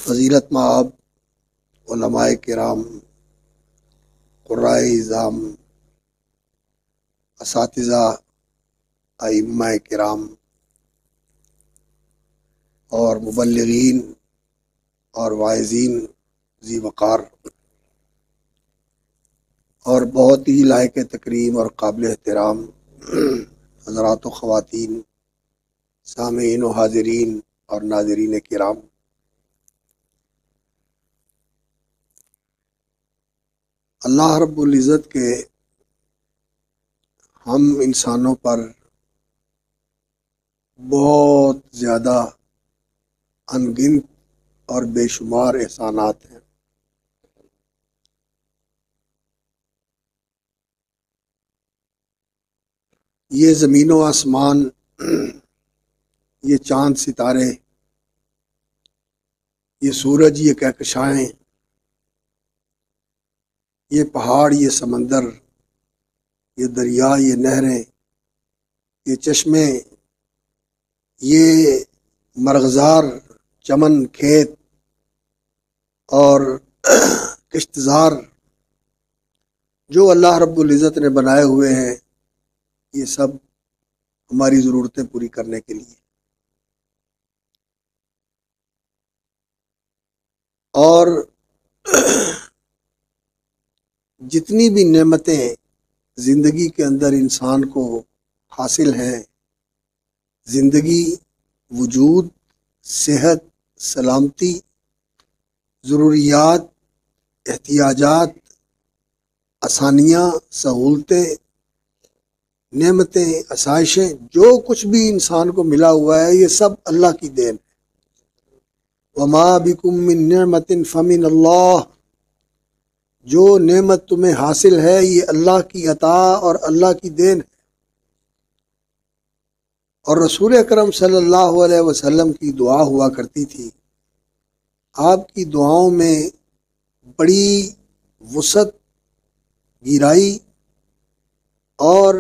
فضیلت مآب علماء کرام، قرائے اعظام، اساتذہ، ائمہ کرام اور مبلغین اور واعظین ذی وقار اور بہت ہی لائق تکریم اور قابل احترام حضرات و خواتین، سامعین و حاضرین اور ناظرین کرام، اللہ رب العزت کے ہم انسانوں پر بہت زیادہ انگنت اور بے شمار احسانات ہیں۔ یہ زمین و آسمان، یہ چاند ستارے، یہ سورج، یہ کہکشائیں، یہ پہاڑ، یہ سمندر، یہ دریا، یہ نہریں، یہ چشمے، یہ مرغزار، چمن، کھیت اور کشتزار جو اللہ رب العزت نے بنائے ہوئے ہیں، یہ سب ہماری ضرورتیں پوری کرنے کے لیے، اور جتنی بھی نعمتیں زندگی کے اندر انسان کو حاصل ہیں، زندگی، وجود، صحت، سلامتی، ضروریات، احتیاجات، آسانیاں، سہولتیں، نعمتیں، آسائشیں، جو کچھ بھی انسان کو ملا ہوا ہے، یہ سب اللہ کی دین ہے۔ وما بکم من نعمت فمن اللہ، جو نعمت تمہیں حاصل ہے یہ اللہ کی عطا اور اللہ کی دین ہے۔ اور رسول اکرم صلی اللہ علیہ وسلم کی دعا ہوا کرتی تھی، آپ کی دعاؤں میں بڑی وسعت، گہرائی اور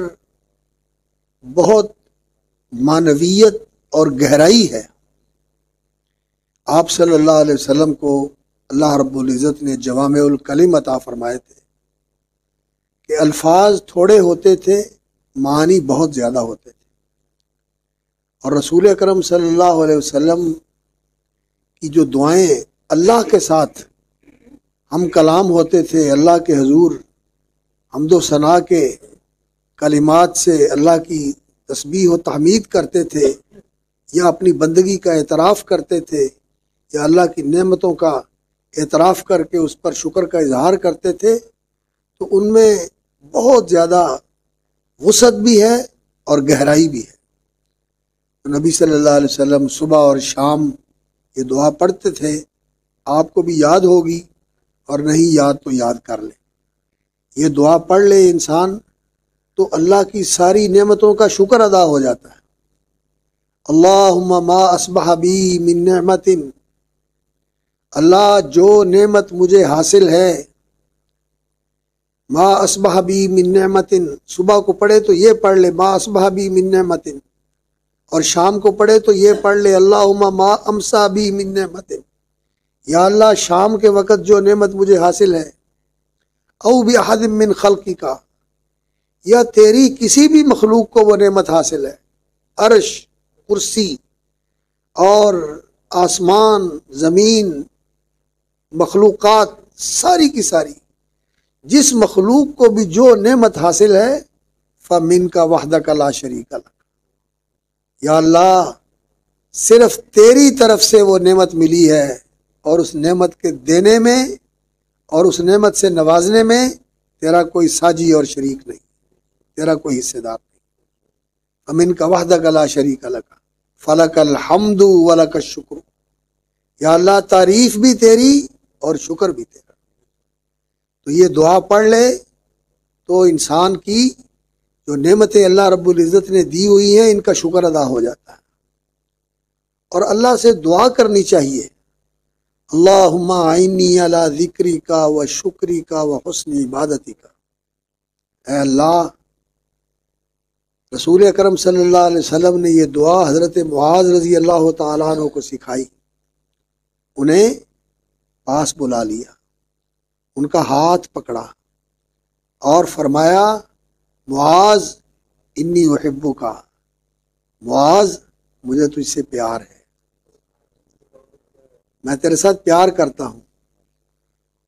بہت معنویت اور گہرائی ہے۔ آپ صلی اللہ علیہ وسلم کو اللہ رب العزت نے جوامع الکلم عطا فرمائے تھے کہ الفاظ تھوڑے ہوتے تھے، معانی بہت زیادہ ہوتے تھے، اور رسول اکرم صلی اللہ علیہ وسلم کی جو دعائیں اللہ کے ساتھ ہم کلام ہوتے تھے، اللہ کے حضور حمد و ثنا کے کلمات سے اللہ کی تسبیح و تحمید کرتے تھے، یا اپنی بندگی کا اعتراف کرتے تھے، یا اللہ کی نعمتوں کا اعتراف کر کے اس پر شکر کا اظہار کرتے تھے، تو ان میں بہت زیادہ وسعت بھی ہے اور گہرائی بھی ہے۔ تو نبی صلی اللہ علیہ وسلم صبح اور شام یہ دعا پڑھتے تھے، آپ کو بھی یاد ہوگی، اور نہیں یاد تو یاد کر لیں۔ یہ دعا پڑھ لے انسان تو اللہ کی ساری نعمتوں کا شکر ادا ہو جاتا ہے۔ اللہم ما اصبح بی من نعمت، اللہ جو نعمت مجھے حاصل ہے، ما اصبح بی من نعمت، صبح کو پڑھے تو یہ پڑھ لے ما اصبح بی من نعمت، اور شام کو پڑھے تو یہ پڑھ لے اللہم ما امسا بی من نعمت، یا اللہ شام کے وقت جو نعمت مجھے حاصل ہے، او باحد من خلقک، یا تیری کسی بھی مخلوق کو وہ نعمت حاصل ہے، عرش، کرسی اور آسمان، زمین، مخلوقات ساری کی ساری، جس مخلوق کو بھی جو نعمت حاصل ہے، فمنک وحدک لا شریک لک، یا اللہ صرف تیری طرف سے وہ نعمت ملی ہے، اور اس نعمت کے دینے میں اور اس نعمت سے نوازنے میں تیرا کوئی ساجی اور شریک نہیں، تیرا کوئی حصے دار نہیں۔ فمنک وحدک لا شریک لک فلک الحمد ولک الشکر، یا اللہ تعریف بھی تیری اور شکر بھی تیرا۔ تو یہ دعا پڑھ لے تو انسان کی جو نعمتیں اللہ رب العزت نے دی ہوئی ہیں، ان کا شکر ادا ہو جاتا ہے، اور اللہ سے دعا کرنی چاہیے، اللہم اعنی علی ذکرک و شکرک و حسن عبادتک، اے اللہ رسول اکرم صلی اللہ علیہ وسلم نے یہ دعا حضرت معاذ رضی اللہ تعالیٰ عنہ کو سکھائی، انہیں پاس بلا لیا، ان کا ہاتھ پکڑا اور فرمایا معاذ انی احبک، معاذ مجھے تجھ سے پیار ہے، میں تیرے ساتھ پیار کرتا ہوں۔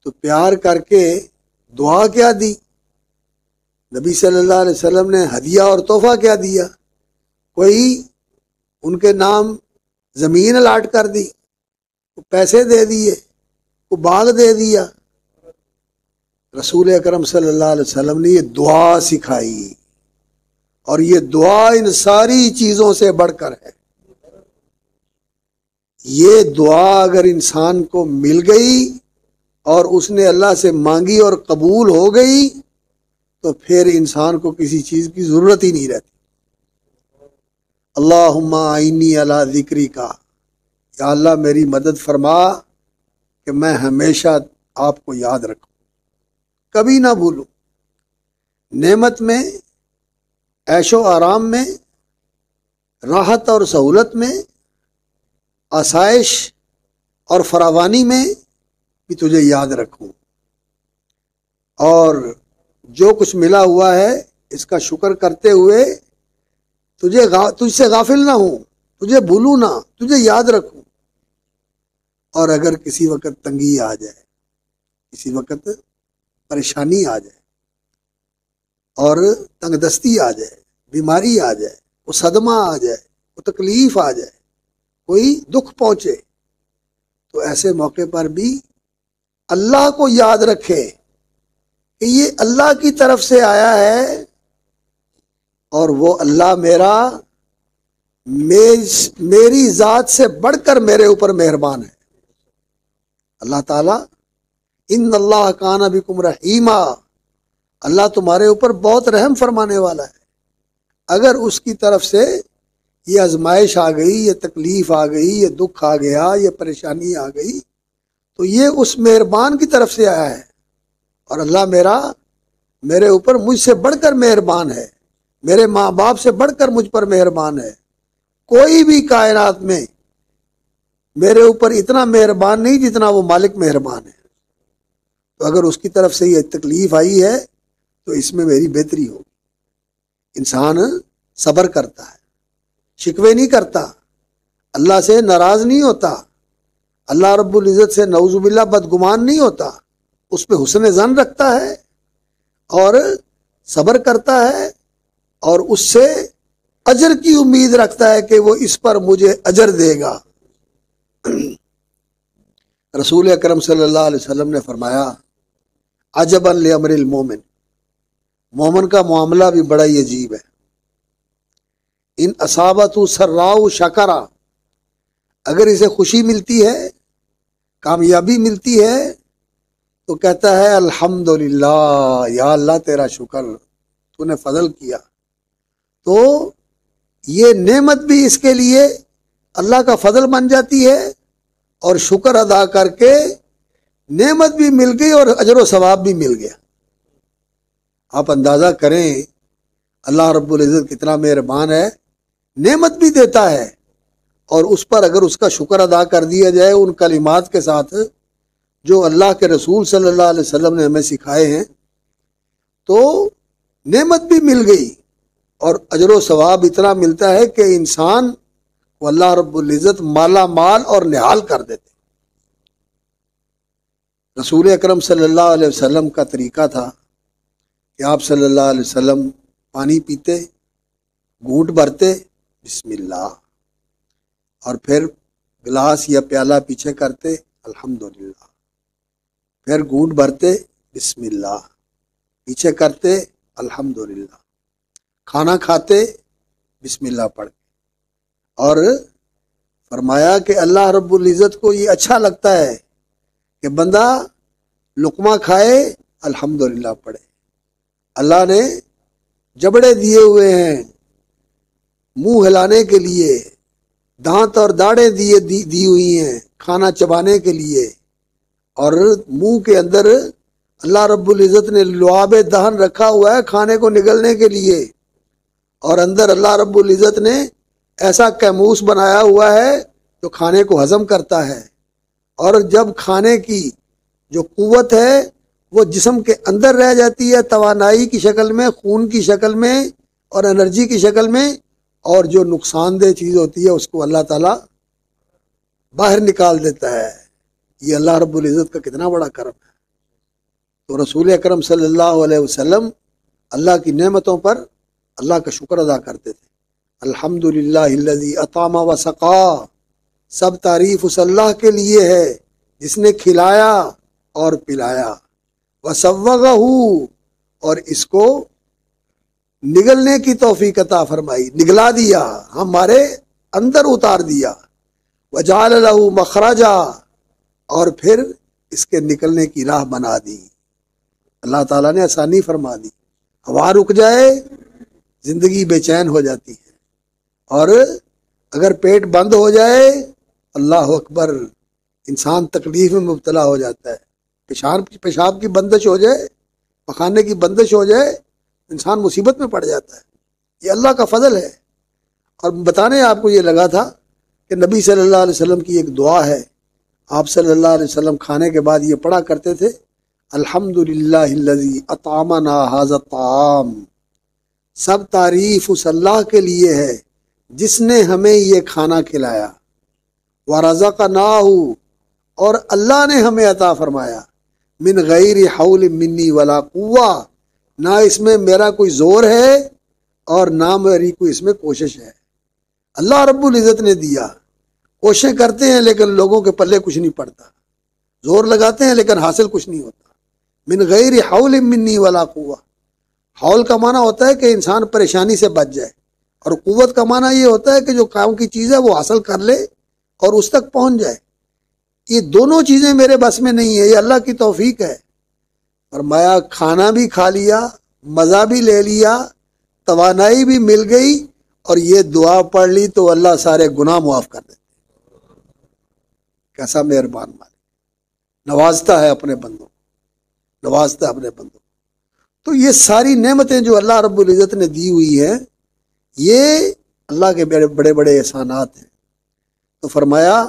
تو پیار کر کے دعا کیا دی؟ نبی صلی اللہ علیہ وسلم نے ہدیہ اور تحفہ کیا دیا؟ کوئی ان کے نام زمین الاٹ کر دی، پیسے دے دیے، وہ باغ دے دیا۔ رسول اکرم صلی اللہ علیہ وسلم نے یہ دعا سکھائی، اور یہ دعا ان ساری چیزوں سے بڑھ کر ہے۔ یہ دعا اگر انسان کو مل گئی اور اس نے اللہ سے مانگی اور قبول ہو گئی تو پھر انسان کو کسی چیز کی ضرورت ہی نہیں رہتی۔ اللہم اعنی علی ذکری کا، یا اللہ میری مدد فرما کہ میں ہمیشہ آپ کو یاد رکھوں، کبھی نہ بھولوں، نعمت میں، عیش و آرام میں، راحت اور سہولت میں، آسائش اور فراوانی میں بھی تجھے یاد رکھوں، اور جو کچھ ملا ہوا ہے اس کا شکر کرتے ہوئے تجھ سے غافل نہ ہوں، تجھے بھولوں نہ، تجھے یاد رکھوں۔ اور اگر کسی وقت تنگی آ جائے، کسی وقت پریشانی آ جائے اور تنگ دستی آ جائے، بیماری آ جائے، وہ صدمہ آ جائے، وہ تکلیف آ جائے، کوئی دکھ پہنچے، تو ایسے موقع پر بھی اللہ کو یاد رکھے کہ یہ اللہ کی طرف سے آیا ہے، اور وہ اللہ میری ذات سے بڑھ کر میرے اوپر مہربان ہے۔ اللہ تعالیٰ ان اللہ کان بکم رحیما، اللہ تمہارے اوپر بہت رحم فرمانے والا ہے۔ اگر اس کی طرف سے یہ آزمائش آ گئی، یہ تکلیف آ گئی، یہ دکھ آ گیا، یہ پریشانی آ گئی، تو یہ اس مہربان کی طرف سے آیا ہے، اور اللہ میرے اوپر مجھ سے بڑھ کر مہربان ہے، میرے ماں باپ سے بڑھ کر مجھ پر مہربان ہے۔ کوئی بھی کائنات میں میرے اوپر اتنا مہربان نہیں جتنا وہ مالک مہربان ہے۔ تو اگر اس کی طرف سے یہ تکلیف آئی ہے تو اس میں میری بہتری ہوگی۔ انسان صبر کرتا ہے، شکوے نہیں کرتا، اللہ سے ناراض نہیں ہوتا، اللہ رب العزت سے نعوذ باللہ بدگمان نہیں ہوتا، اس پہ حسن ظن رکھتا ہے اور صبر کرتا ہے، اور اس سے اجر کی امید رکھتا ہے کہ وہ اس پر مجھے اجر دے گا۔ رسول اکرم صلی اللہ علیہ وسلم نے فرمایا عجبا لامر المومن، مومن کا معاملہ بھی بڑا ہی عجیب ہے۔ ان اصابت سراء شکرا، اگر اسے خوشی ملتی ہے، کامیابی ملتی ہے، تو کہتا ہے الحمدللہ، یا اللہ تیرا شکر، تو نے فضل کیا۔ تو یہ نعمت بھی اس کے لیے اللہ کا فضل بن جاتی ہے، اور شکر ادا کر کے نعمت بھی مل گئی اور اجر و ثواب بھی مل گیا۔ آپ اندازہ کریں اللہ رب العزت کتنا مہربان ہے، نعمت بھی دیتا ہے، اور اس پر اگر اس کا شکر ادا کر دیا جائے ان کلمات کے ساتھ جو اللہ کے رسول صلی اللہ علیہ وسلم نے ہمیں سکھائے ہیں، تو نعمت بھی مل گئی اور اجر و ثواب اتنا ملتا ہے کہ انسان کو اللہ رب العزت مالا مال اور نہال کر دیتے۔ رسول اکرم صلی اللہ علیہ وسلم کا طریقہ تھا کہ آپ صلی اللہ علیہ وسلم پانی پیتے، گھونٹ بھرتے بسم اللہ، اور پھر گلاس یا پیالہ پیچھے کرتے الحمدللہ، پھر گھونٹ بھرتے بسم اللہ، پیچھے کرتے الحمدللہ، کھانا کھاتے بسم اللہ پڑھ کے، اور فرمایا کہ اللہ رب العزت کو یہ اچھا لگتا ہے کہ بندہ لقمہ کھائے الحمدللہ پڑھے۔ اللہ نے جبڑے دیے ہوئے ہیں منہ ہلانے کے لیے، دانت اور داڑیں دی ہوئی ہیں کھانا چبانے کے لیے، اور منہ کے اندر اللہ رب العزت نے لعاب دہن رکھا ہوا ہے کھانے کو نگلنے کے لیے، اور اندر اللہ رب العزت نے ایسا کیموس بنایا ہوا ہے جو کھانے کو ہضم کرتا ہے، اور جب کھانے کی جو قوت ہے وہ جسم کے اندر رہ جاتی ہے توانائی کی شکل میں، خون کی شکل میں اور انرجی کی شکل میں، اور جو نقصان دہ چیز ہوتی ہے اس کو اللہ تعالیٰ باہر نکال دیتا ہے۔ یہ اللہ رب العزت کا کتنا بڑا کرم ہے۔ تو رسول اکرم صلی اللہ علیہ وسلم اللہ کی نعمتوں پر اللہ کا شکر ادا کرتے تھے۔ الحمدللہ الذی اطعم و سقا، سب تعریف اس اللہ کے لیے ہے جس نے کھلایا اور پلایا، وسوغہ، اور اس کو نگلنے کی توفیق عطا فرمائی، نگلا دیا، ہمارے اندر اتار دیا، وجعل لہ مخرجا، اور پھر اس کے نکلنے کی راہ بنا دی۔ اللہ تعالیٰ نے آسانی فرما دی۔ ہوا رک جائے زندگی بے چین ہو جاتی ہے، اور اگر پیٹ بند ہو جائے اللہ اکبر انسان تکلیف میں مبتلا ہو جاتا ہے۔ پیشاب کی بندش ہو جائے، پخانے کی بندش ہو جائے، انسان مصیبت میں پڑ جاتا ہے۔ یہ اللہ کا فضل ہے۔ اور بتانے آپ کو یہ لگا تھا کہ نبی صلی اللہ علیہ وسلم کی ایک دعا ہے، آپ صلی اللہ علیہ وسلم کھانے کے بعد یہ پڑھا کرتے تھے، الحمدللہ الذی اطعمنا ھذا الطعام، سب تعریف اس اللہ کے لیے ہے جس نے ہمیں یہ کھانا کھلایا، ورزقناہ، اور اللہ نے ہمیں عطا فرمایا، من غیر حول منی ولا قوہ، نہ اس میں میرا کوئی زور ہے اور نہ میری کوئی اس میں کوشش ہے۔ اللہ رب العزت نے دیا، کوششیں کرتے ہیں لیکن لوگوں کے پلے کچھ نہیں پڑتا، زور لگاتے ہیں لیکن حاصل کچھ نہیں ہوتا۔ من غیر حول منی ولا قوہ، حول کا معنی ہوتا ہے کہ انسان پریشانی سے بچ جائے، اور قوت کا معنی یہ ہوتا ہے کہ جو کام کی چیز ہے وہ حاصل کر لے اور اس تک پہنچ جائے۔ یہ دونوں چیزیں میرے بس میں نہیں ہے، یہ اللہ کی توفیق ہے۔ فرمایا کھانا بھی کھا لیا، مزہ بھی لے لیا، توانائی بھی مل گئی، اور یہ دعا پڑھ لی تو اللہ سارے گناہ معاف کر دیتے۔ کیسا مہربان مالک، نوازتا ہے اپنے بندوں، نوازتا ہے اپنے بندوں۔ تو یہ ساری نعمتیں جو اللہ رب العزت نے دی ہوئی ہیں، یہ اللہ کے بڑے بڑے احسانات ہیں۔ تو فرمایا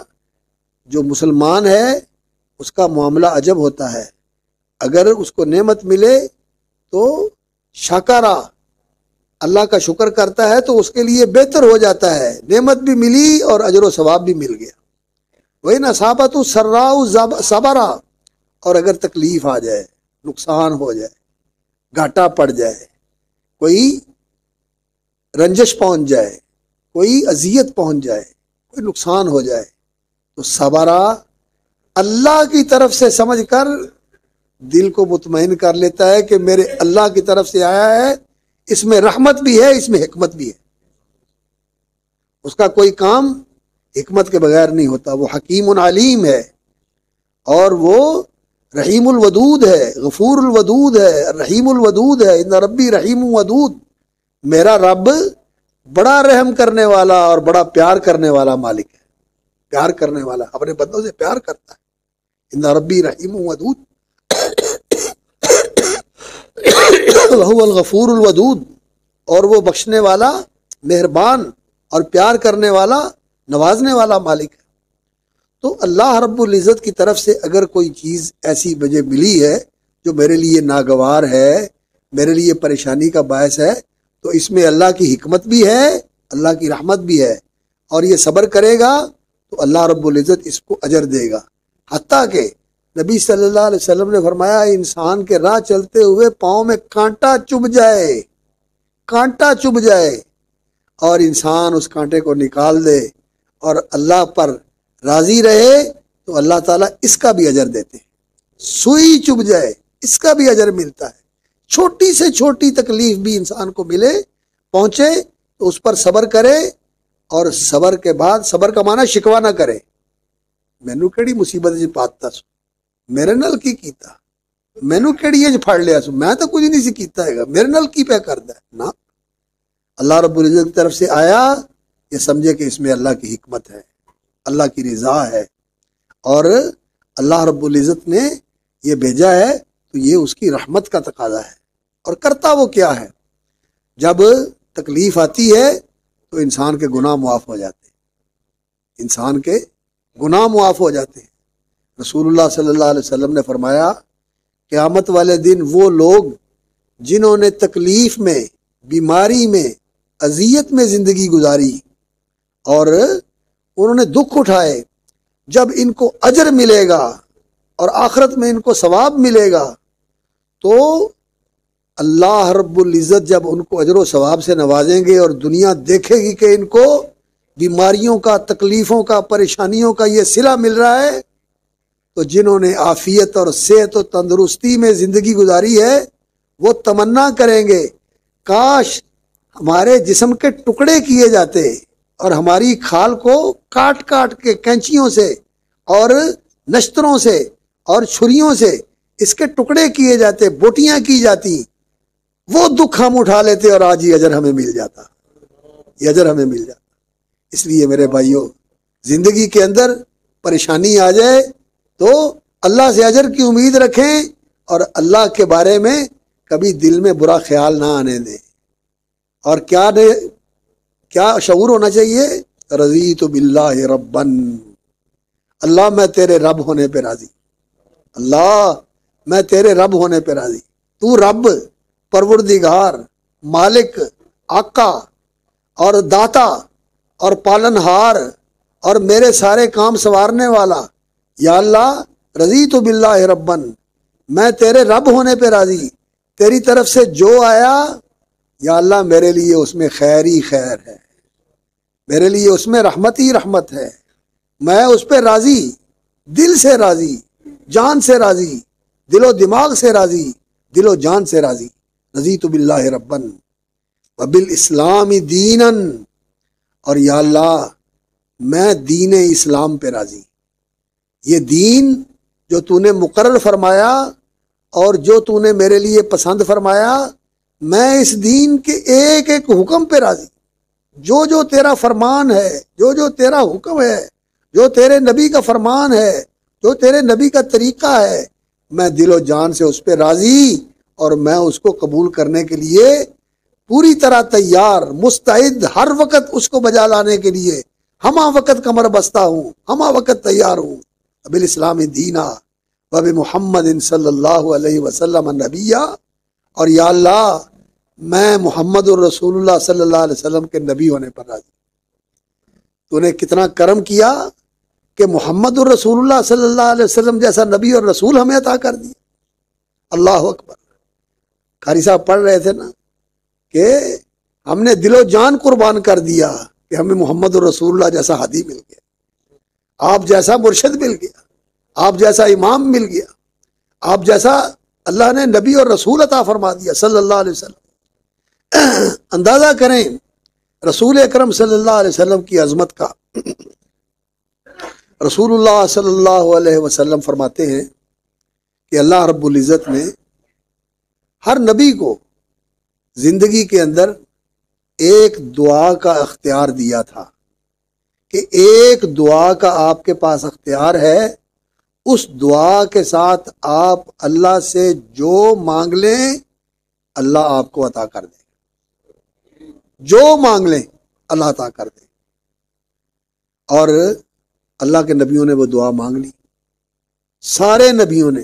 جو مسلمان ہے اس کا معاملہ عجب ہوتا ہے، اگر اس کو نعمت ملے تو شاکرہ، اللہ کا شکر کرتا ہے تو اس کے لیے بہتر ہو جاتا ہے، نعمت بھی ملی اور اجر و ثواب بھی مل گیا۔ وہی نصابت سراء صبرا، اور اگر تکلیف آ جائے، نقصان ہو جائے، گھاٹا پڑ جائے، کوئی رنجش پہنچ جائے، کوئی اذیت پہنچ جائے، کوئی نقصان ہو جائے، تو صبرا اللہ کی طرف سے سمجھ کر دل کو مطمئن کر لیتا ہے کہ میرے اللہ کی طرف سے آیا ہے، اس میں رحمت بھی ہے، اس میں حکمت بھی ہے۔ اس کا کوئی کام حکمت کے بغیر نہیں ہوتا۔ وہ حکیم علیم ہے، اور وہ رحیم الودود ہے، غفور الودود ہے، رحیم الودود ہے۔ ان ربی رحیم ودود، میرا رب بڑا رحم کرنے والا اور بڑا پیار کرنے والا مالک ہے، پیار کرنے والا، اپنے بندوں سے پیار کرتا ہے۔ ان ربی رحیم ودود وہو الغفور الودود، اور وہ بخشنے والا، مہربان اور پیار کرنے والا، نوازنے والا مالک ہے۔ تو اللہ رب العزت کی طرف سے اگر کوئی چیز ایسی مجھے ملی ہے جو میرے لیے ناگوار ہے، میرے لیے پریشانی کا باعث ہے، تو اس میں اللہ کی حکمت بھی ہے، اللہ کی رحمت بھی ہے، اور یہ صبر کرے گا تو اللہ رب العزت اس کو اجر دے گا۔ حتیٰ کہ نبی صلی اللہ علیہ وسلم نے فرمایا انسان کے راہ چلتے ہوئے پاؤں میں کانٹا چبھ جائے، کانٹا چبھ جائے، اور انسان اس کانٹے کو نکال دے اور اللہ پر راضی رہے تو اللہ تعالیٰ اس کا بھی اجر دیتے ہیں۔ سوئی چبھ جائے اس کا بھی اجر ملتا ہے۔ چھوٹی سے چھوٹی تکلیف بھی انسان کو ملے، پہنچے، تو اس پر صبر کرے، اور صبر کے بعد، صبر کا معنی شکوہ نہ کرے، مینو کیڑی مصیبت جی پاتتا سو، میرے نال کی کیتا، مینو کیڑی یہ پھڑ لیا سو، میں تو کچھ نہیں سی کیتا ہے گا، میرے نال کی پہ کردا ہے نا۔ اللہ رب العزت کی طرف سے آیا، یہ سمجھے کہ اس میں اللہ کی حکمت ہے، اللہ کی رضا ہے، اور اللہ رب العزت نے یہ بھیجا ہے تو یہ اس کی رحمت کا تقاضا ہے۔ اور کرتا وہ کیا ہے، جب تکلیف آتی ہے تو انسان کے گناہ معاف ہو جاتے ہیں، انسان کے گناہ معاف ہو جاتے ہیں۔ رسول اللہ صلی اللہ علیہ وسلم نے فرمایا قیامت والے دن وہ لوگ جنہوں نے تکلیف میں، بیماری میں، اذیت میں زندگی گزاری اور انہوں نے دکھ اٹھائے، جب ان کو اجر ملے گا اور آخرت میں ان کو ثواب ملے گا تو اللہ رب العزت جب ان کو اجر و ثواب سے نوازیں گے اور دنیا دیکھے گی کہ ان کو بیماریوں کا، تکلیفوں کا، پریشانیوں کا یہ صلہ مل رہا ہے، تو جنہوں نے عافیت اور صحت و تندرستی میں زندگی گزاری ہے وہ تمنا کریں گے کاش ہمارے جسم کے ٹکڑے کیے جاتے اور ہماری کھال کو کاٹ کاٹ کے کینچیوں سے اور نشتروں سے اور چھریوں سے اس کے ٹکڑے کیے جاتے، بوٹیاں کی جاتی، وہ دکھ ہم اٹھا لیتے اور آج یہ اجر ہمیں مل جاتا، یہ اجر ہمیں مل جاتا۔ اس لیے میرے بھائیوں، زندگی کے اندر پریشانی آ جائے تو اللہ سے اجر کی امید رکھیں اور اللہ کے بارے میں کبھی دل میں برا خیال نہ آنے دیں۔ اور کیا شعور ہونا چاہیے؟ رضیت باللہ ربن، اللہ میں تیرے رب ہونے پہ راضی، اللہ میں تیرے رب ہونے پہ راضی، تو رب، پروردگار، مالک، آقا اور داتا اور پالنہار اور میرے سارے کام سنوارنے والا، یا اللہ رضیت باللہ ربن، میں تیرے رب ہونے پہ راضی، تیری طرف سے جو آیا یا اللہ میرے لیے اس میں خیر ہی خیر ہے، میرے لیے اس میں رحمت ہی رحمت ہے، میں اس پہ راضی، دل سے راضی، جان سے راضی، دل و دماغ سے راضی، دل و جان سے راضی۔ رضیت باللہ ربن وبالاسلام دینا، اور یا اللہ میں دین اسلام پہ راضی، یہ دین جو تو نے مقرر فرمایا اور جو تو نے میرے لیے پسند فرمایا، میں اس دین کے ایک ایک حکم پہ راضی، جو جو تیرا فرمان ہے، جو جو تیرا حکم ہے، جو تیرے نبی کا فرمان ہے، جو تیرے نبی کا طریقہ ہے، میں دل و جان سے اس پہ راضی اور میں اس کو قبول کرنے کے لیے پوری طرح تیار، مستعد، ہر وقت اس کو بجا لانے کے لیے ہمہ وقت کمر بستہ ہوں، ہمہ وقت تیار ہوں۔ بالاسلام دینا وبمحمد صلی اللہ علیہ وسلم نبیہ، اور یا اللہ میں محمد الرسول اللہ صلی اللہ علیہ وسلم کے نبی ہونے پر راضی۔ تو نے کتنا کرم کیا کہ محمد الرسول اللہ صلی اللہ علیہ وسلم جیسا نبی اور رسول ہمیں عطا کر دیا۔ اللہ اکبر۔ قاری صاحب پڑھ رہے تھے نا کہ ہم نے دل و جان قربان کر دیا کہ ہمیں محمد الرسول اللہ جیسا ہادی مل گیا، آپ جیسا مرشد مل گیا، آپ جیسا امام مل گیا، آپ جیسا اللہ نے نبی اور رسول عطا فرما دیا صلی اللہ علیہ وسلم۔ اندازہ کریں رسول اکرم صلی اللہ علیہ وسلم کی عظمت کا۔ رسول اللہ صلی اللہ علیہ وسلم فرماتے ہیں کہ اللہ رب العزت نے ہر نبی کو زندگی کے اندر ایک دعا کا اختیار دیا تھا کہ ایک دعا کا آپ کے پاس اختیار ہے، اس دعا کے ساتھ آپ اللہ سے جو مانگ لیں اللہ آپ کو عطا کر دے، جو مانگ لیں اللہ عطا کر دے۔ اور اللہ کے نبیوں نے وہ دعا مانگ لی، سارے نبیوں نے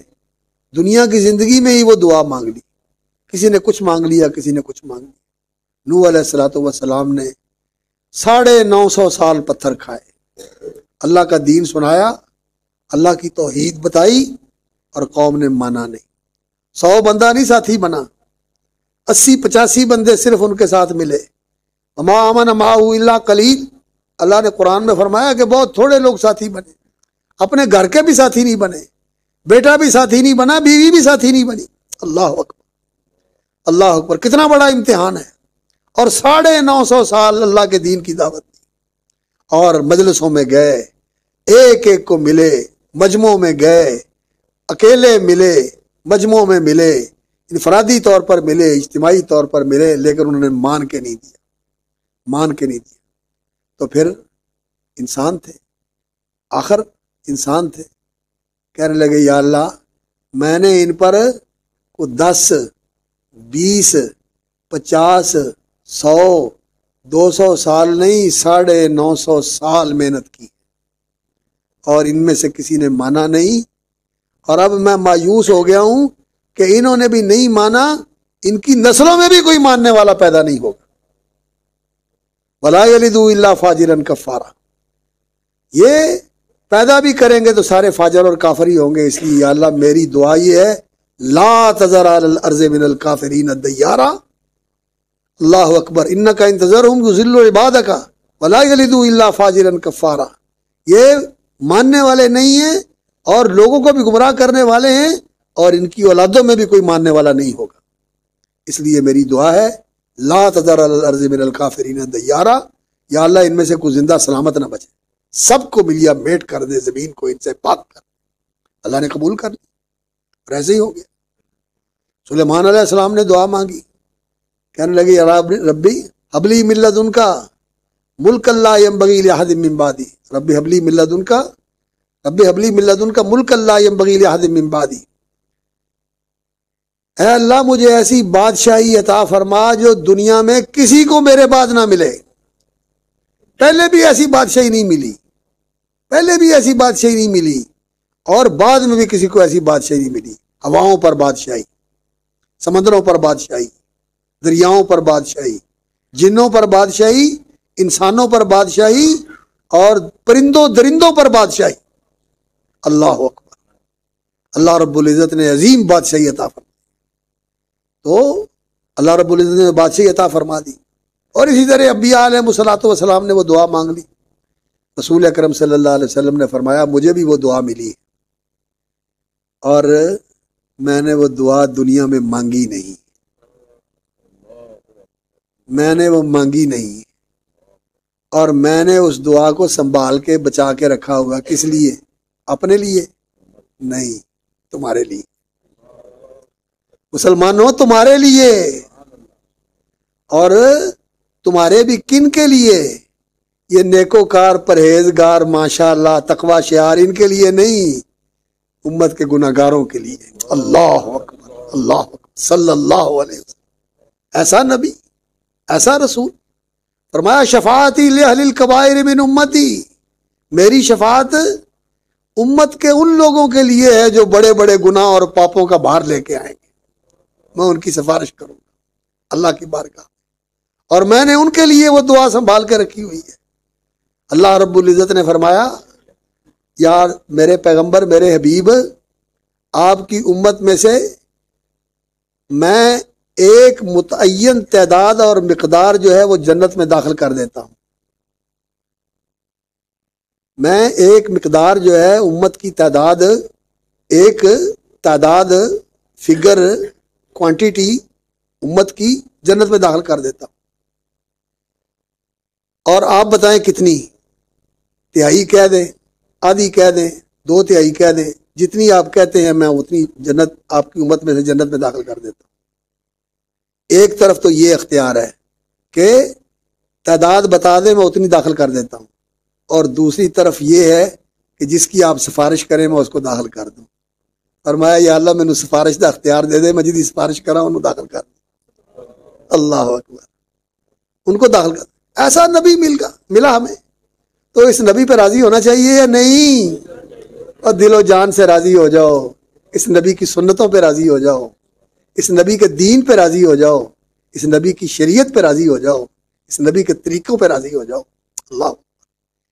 دنیا کی زندگی میں ہی وہ دعا مانگ لی، کسی نے کچھ مانگ لیا، کسی نے کچھ مانگ لیا۔ نوح علیہ السلام نے 950 سال پتھر کھائے، اللہ کا دین سنایا، اللہ کی توحید بتائی اور قوم نے مانا نہیں۔ 100 بندہ نہیں ساتھی بنا، 80-85 بندے صرف ان کے ساتھ ملے۔ وما آمن معہ الا قلیل، اللہ نے قرآن میں فرمایا کہ بہت تھوڑے لوگ ساتھی بنے، اپنے گھر کے بھی ساتھی نہیں بنے، بیٹا بھی ساتھی نہیں بنا، بیوی بھی ساتھی نہیں بنی۔ اللہ اکبر، اللہ اکبر، کتنا بڑا امتحان ہے۔ اور 950 سال اللہ کے دین کی دعوت دی، اور مجلسوں میں گئے، ایک ایک کو ملے، مجمعوں میں گئے، اکیلے ملے، مجموعوں میں ملے، انفرادی طور پر ملے، اجتماعی طور پر ملے، لیکن انہوں نے مان کے نہیں دیا۔ تو پھر انسان تھے، آخر انسان تھے، کہنے لگے یا اللہ میں نے ان پر 10 20 50 100 200 سال نہیں 950 سال محنت کی، اور ان میں سے کسی نے مانا نہیں، اور اب میں مایوس ہو گیا ہوں کہ انہوں نے بھی نہیں مانا، ان کی نسلوں میں بھی کوئی ماننے والا پیدا نہیں ہوگا۔ وَلَا يَلِدُ إِلَّا فَاجِرًا كَفَّارًا، یہ پیدا بھی کریں گے تو سارے فاجر اور کافر ہی ہوں گے۔ اس لیے یا اللہ میری دعا یہ ہے، لا تذر علی الارض من الکافرین دیارا، اللہ اکبر، انک ان تذرهم یضلوا عبادک ولا یلدوا الا فاجرا کفارا۔ یہ ماننے والے نہیں ہیں اور لوگوں کو بھی گمراہ کرنے والے ہیں، اور ان کی اولادوں میں بھی کوئی ماننے والا نہیں ہوگا۔ اس لیے میری دعا ہے، لا تذر علی الارض من الکافرین دیارا، یا اللہ ان میں سے کوئی زندہ سلامت نہ بچے، سب کو ملیا میٹ کر دے، زمین کو ان سے پاک کر۔ اللہ نے قبول کر لی اور ایسے ہی ہو گیا۔ سلیمان علیہ السلام نے دعا مانگی، کہنے لگے یا ربی حبلی من لدنک ملک لا ینبغی لأحد من بعدی، ربی حبلی من لدنک، ربی حبلی من لدنک ملک لا ینبغی لأحد من بعدی، اے اللہ مجھے ایسی بادشاہی عطا فرما جو دنیا میں کسی کو میرے بعد نہ ملے۔ پہلے بھی ایسی بادشاہی نہیں ملی، پہلے بھی ایسی بادشاہی نہیں ملی، اور بعد میں بھی کسی کو ایسی بادشاہی نہیں ملی۔ ہواؤں پر بادشاہی، سمندروں پر بادشاہی، دریاؤں پر بادشاہی، جنوں پر بادشاہی، انسانوں پر بادشاہی، اور پرندوں درندوں پر بادشاہی۔ اللہ اکبر، اللہ رب العزت نے عظیم بادشاہی عطا فرمائی۔ تو اللہ رب العزت نے بادشاہی عطا فرما دی، اور اسی طرح انبیاء علیہ الصلوۃ والسلام نے وہ دعا مانگ لی۔ رسول اکرم صلی اللہ علیہ وسلم نے فرمایا مجھے بھی وہ دعا ملی ہے، اور میں نے وہ دعا دنیا میں مانگی نہیں، میں نے وہ مانگی نہیں، اور میں نے اس دعا کو سنبھال کے بچا کے رکھا ہوا۔ کس لیے؟ اپنے لیے نہیں، تمہارے لیے، مسلمانوں تمہارے لیے، اور تمہارے بھی کن کے لیے؟ یہ نیکوکار پرہیزگار ماشاءاللہ تقوی شعار، ان کے لیے نہیں، امت کے گناہ گاروں کے لیے۔ اللہ اکبر، اللہ اکبر، صلی اللہ علیہ وسلم، ایسا نبی، ایسا رسول۔ فرمایا شفاعتی لأہل الکبائر من امتی، میری شفاعت امت کے ان لوگوں کے لیے ہے جو بڑے بڑے گناہ اور پاپوں کا بھار لے کے آئیں گے، میں ان کی سفارش کروں گا اللہ کی بارگاہ، اور میں نے ان کے لیے وہ دعا سنبھال کے رکھی ہوئی ہے۔ اللہ رب العزت نے فرمایا یار میرے پیغمبر، میرے حبیب، آپ کی امت میں سے میں ایک متعین تعداد اور مقدار جو ہے وہ جنت میں داخل کر دیتا ہوں۔ میں ایک مقدار جو ہے امت کی تعداد، ایک تعداد، فگر، کوانٹیٹی امت کی جنت میں داخل کر دیتا ہوں، اور آپ بتائیں کتنی؟ تہائی کہہ دیں، آدھی کہہ دیں، 2/3 کہہ دیں، جتنی آپ کہتے ہیں میں اتنی جنت آپ کی امت میں سے جنت میں داخل کر دیتا ہوں۔ ایک طرف تو یہ اختیار ہے کہ تعداد بتا دیں میں اتنی داخل کر دیتا ہوں، اور دوسری طرف یہ ہے کہ جس کی آپ سفارش کریں میں اس کو داخل کر دوں۔ فرمایا یا اللہ میں نے سفارش دا اختیار دے دے، میں جدی سفارش کرا انہوں داخل کر دوں۔ اللہ اکبر، ان کو داخل کر دوں۔ ایسا نبی ملا ہمیں، تو اس نبی پہ راضی ہونا چاہیے یا نہیں؟ اور دل و جان سے راضی ہو جاؤ، اس نبی کی سنتوں پہ راضی ہو جاؤ، اس نبی کے دین پہ راضی ہو جاؤ، اس نبی کی شریعت پہ راضی ہو جاؤ، اس نبی کے طریقوں پہ راضی ہو جاؤ، اللہ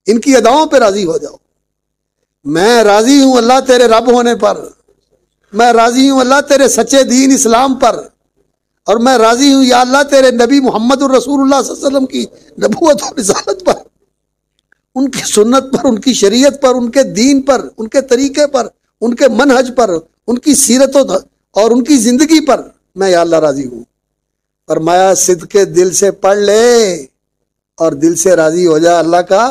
ان کی اداؤں پہ راضی ہو جاؤ۔ میں راضی ہوں اللہ تیرے رب ہونے پر، میں راضی ہوں اللہ تیرے سچے دین اسلام پر، اور میں راضی ہوں یا اللہ تیرے نبی محمد الرسول اللہ صلی اللہ علیہ وسلم کی نبوت اور رسالت پر، ان کی سنت پر، ان کی شریعت پر، ان کے دین پر، ان کے طریقے پر، ان کے منہج پر، ان کی سیرت اور ان کی زندگی پر میں یا اللہ راضی ہوں۔ فرمایا صدق دل سے پڑھ لے اور دل سے راضی ہو جا اللہ کا۔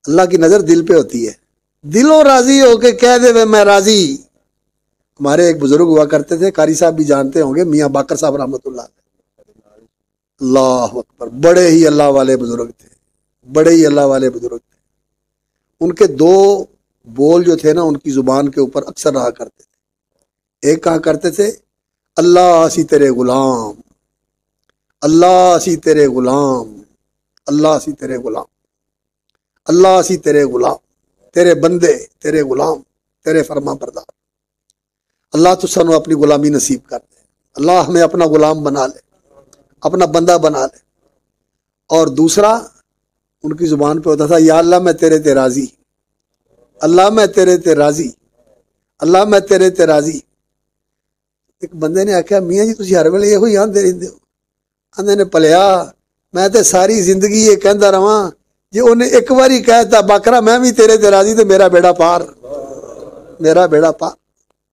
اللہ کی نظر دل پہ ہوتی ہے، دلوں راضی ہو کے کہہ دے میں راضی۔ ہمارے ایک بزرگ ہوا کرتے تھے، قاری صاحب بھی جانتے ہوں گے، میاں باقر صاحب رحمۃ اللہ علیہ۔ اللہ اکبر، بڑے ہی اللہ والے بزرگ تھے، بڑے ہی اللہ والے بزرگ تھے۔ ان کے 2 بول جو تھے نا ان کی زبان کے اوپر اکثر رہا کرتے تھے۔ ایک کہا کرتے تھے اللہ اسی تیرے غلام، اللہ اسی تیرے غلام، اللہ اسی تیرے غلام، اللہ اسی تیرے غلام۔ تیرے بندے، تیرے غلام، تیرے فرما بردار۔ اللہ تو سانو اپنی غلامی نصیب کر دے، اللہ ہمیں اپنا غلام بنا لے، اپنا بندہ بنا لے۔ اور دوسرا ان کی زبان پہ ہوتا تھا یا اللہ میں تیرے تے راضی، اللہ میں تیرے تے راضی، اللہ میں تیرے تے راضی۔ ایک بندے نے آخیا میاں جی تسی ہر ویلے یہ ہوئی آندے رہندے ہو؟ آندے نے پلیا میں تے ساری زندگی یہ کہندا رہواں جی انہیں ایک باری کہتا باکرا میں بھی تیرے تے راضی تے میرا بیڑا پار، میرا بیڑا پار،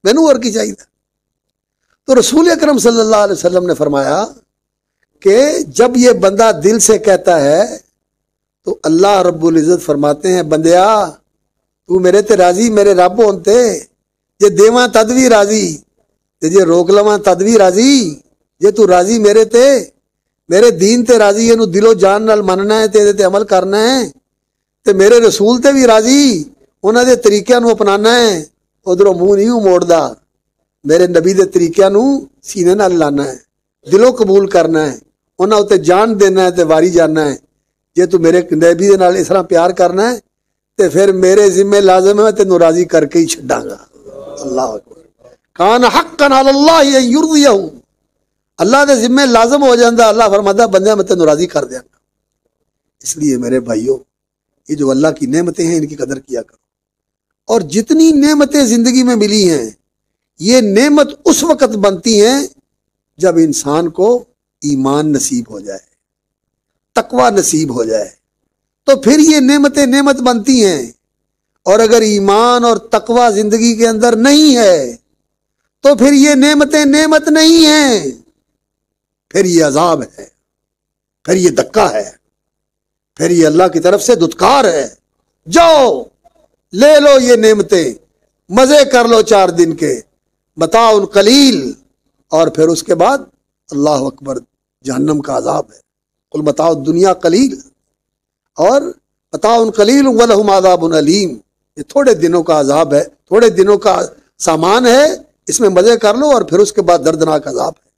مینوں اور کی چاہیے۔ تو رسول اکرم صلی اللہ علیہ وسلم نے فرمایا کہ جب یہ بندہ دل سے کہتا ہے تو اللہ رب العزت فرماتے ہیں بندیا تو میرے تے راضی، میرے رب ہونتے جے دیواں تد وی راضی تے جے روک لواں تد وی راضی، جے تو راضی میرے تے، میرے دین تے راضی، اینو دل و جان نال مننا ہے تے تے عمل کرنا ہے تے میرے رسول تے بھی راضی، انہاں دے طریقیاں نو اپنانا ہے، ادھروں منہ نہیں موڑدا، میرے نبی دے طریقیاں نو سینے نال لانا ہے، دلوں قبول کرنا ہے، انہاں اتے جان دینا ہے تے واری جانا ہے۔ جے تو میرے نبی دے نال اس طرح پیار کرنا ہے تے پھر میرے ذمہ لازم ہے میں تینوں راضی کر کے ہی چھڈاں گا۔ اللہ اکبر۔ کان حقا علی اللہ ان یرضیہ، اللہ دے ذمہ لازم ہو جاندہ، اللہ فرماتا بندہ میں تینوں راضی کر دیاں گا۔ اس لیے میرے بھائیوں یہ جو اللہ کی نعمتیں ہیں ان کی قدر کیا کرو، اور جتنی نعمتیں زندگی میں ملی ہیں یہ نعمت اس وقت بنتی ہیں جب انسان کو ایمان نصیب ہو جائے، تقوی نصیب ہو جائے، تو پھر یہ نعمتیں نعمت بنتی ہیں۔ اور اگر ایمان اور تقوی زندگی کے اندر نہیں ہے تو پھر یہ نعمتیں نعمت نہیں ہیں، پھر یہ عذاب ہے، پھر یہ دھکا ہے، پھر یہ اللہ کی طرف سے دھتکار ہے۔ جاؤ لے لو یہ نعمتیں، مزے کر لو 4 دن کے، متاع قلیل، اور پھر اس کے بعد اللہ اکبر جہنم کا عذاب ہے۔ قل متاع الدنیا قلیل اور متاع قلیل ولہم عذاب علیم، یہ تھوڑے دنوں کا عذاب ہے، تھوڑے دنوں کا سامان ہے، اس میں مزے کر لو اور پھر اس کے بعد دردناک عذاب ہے۔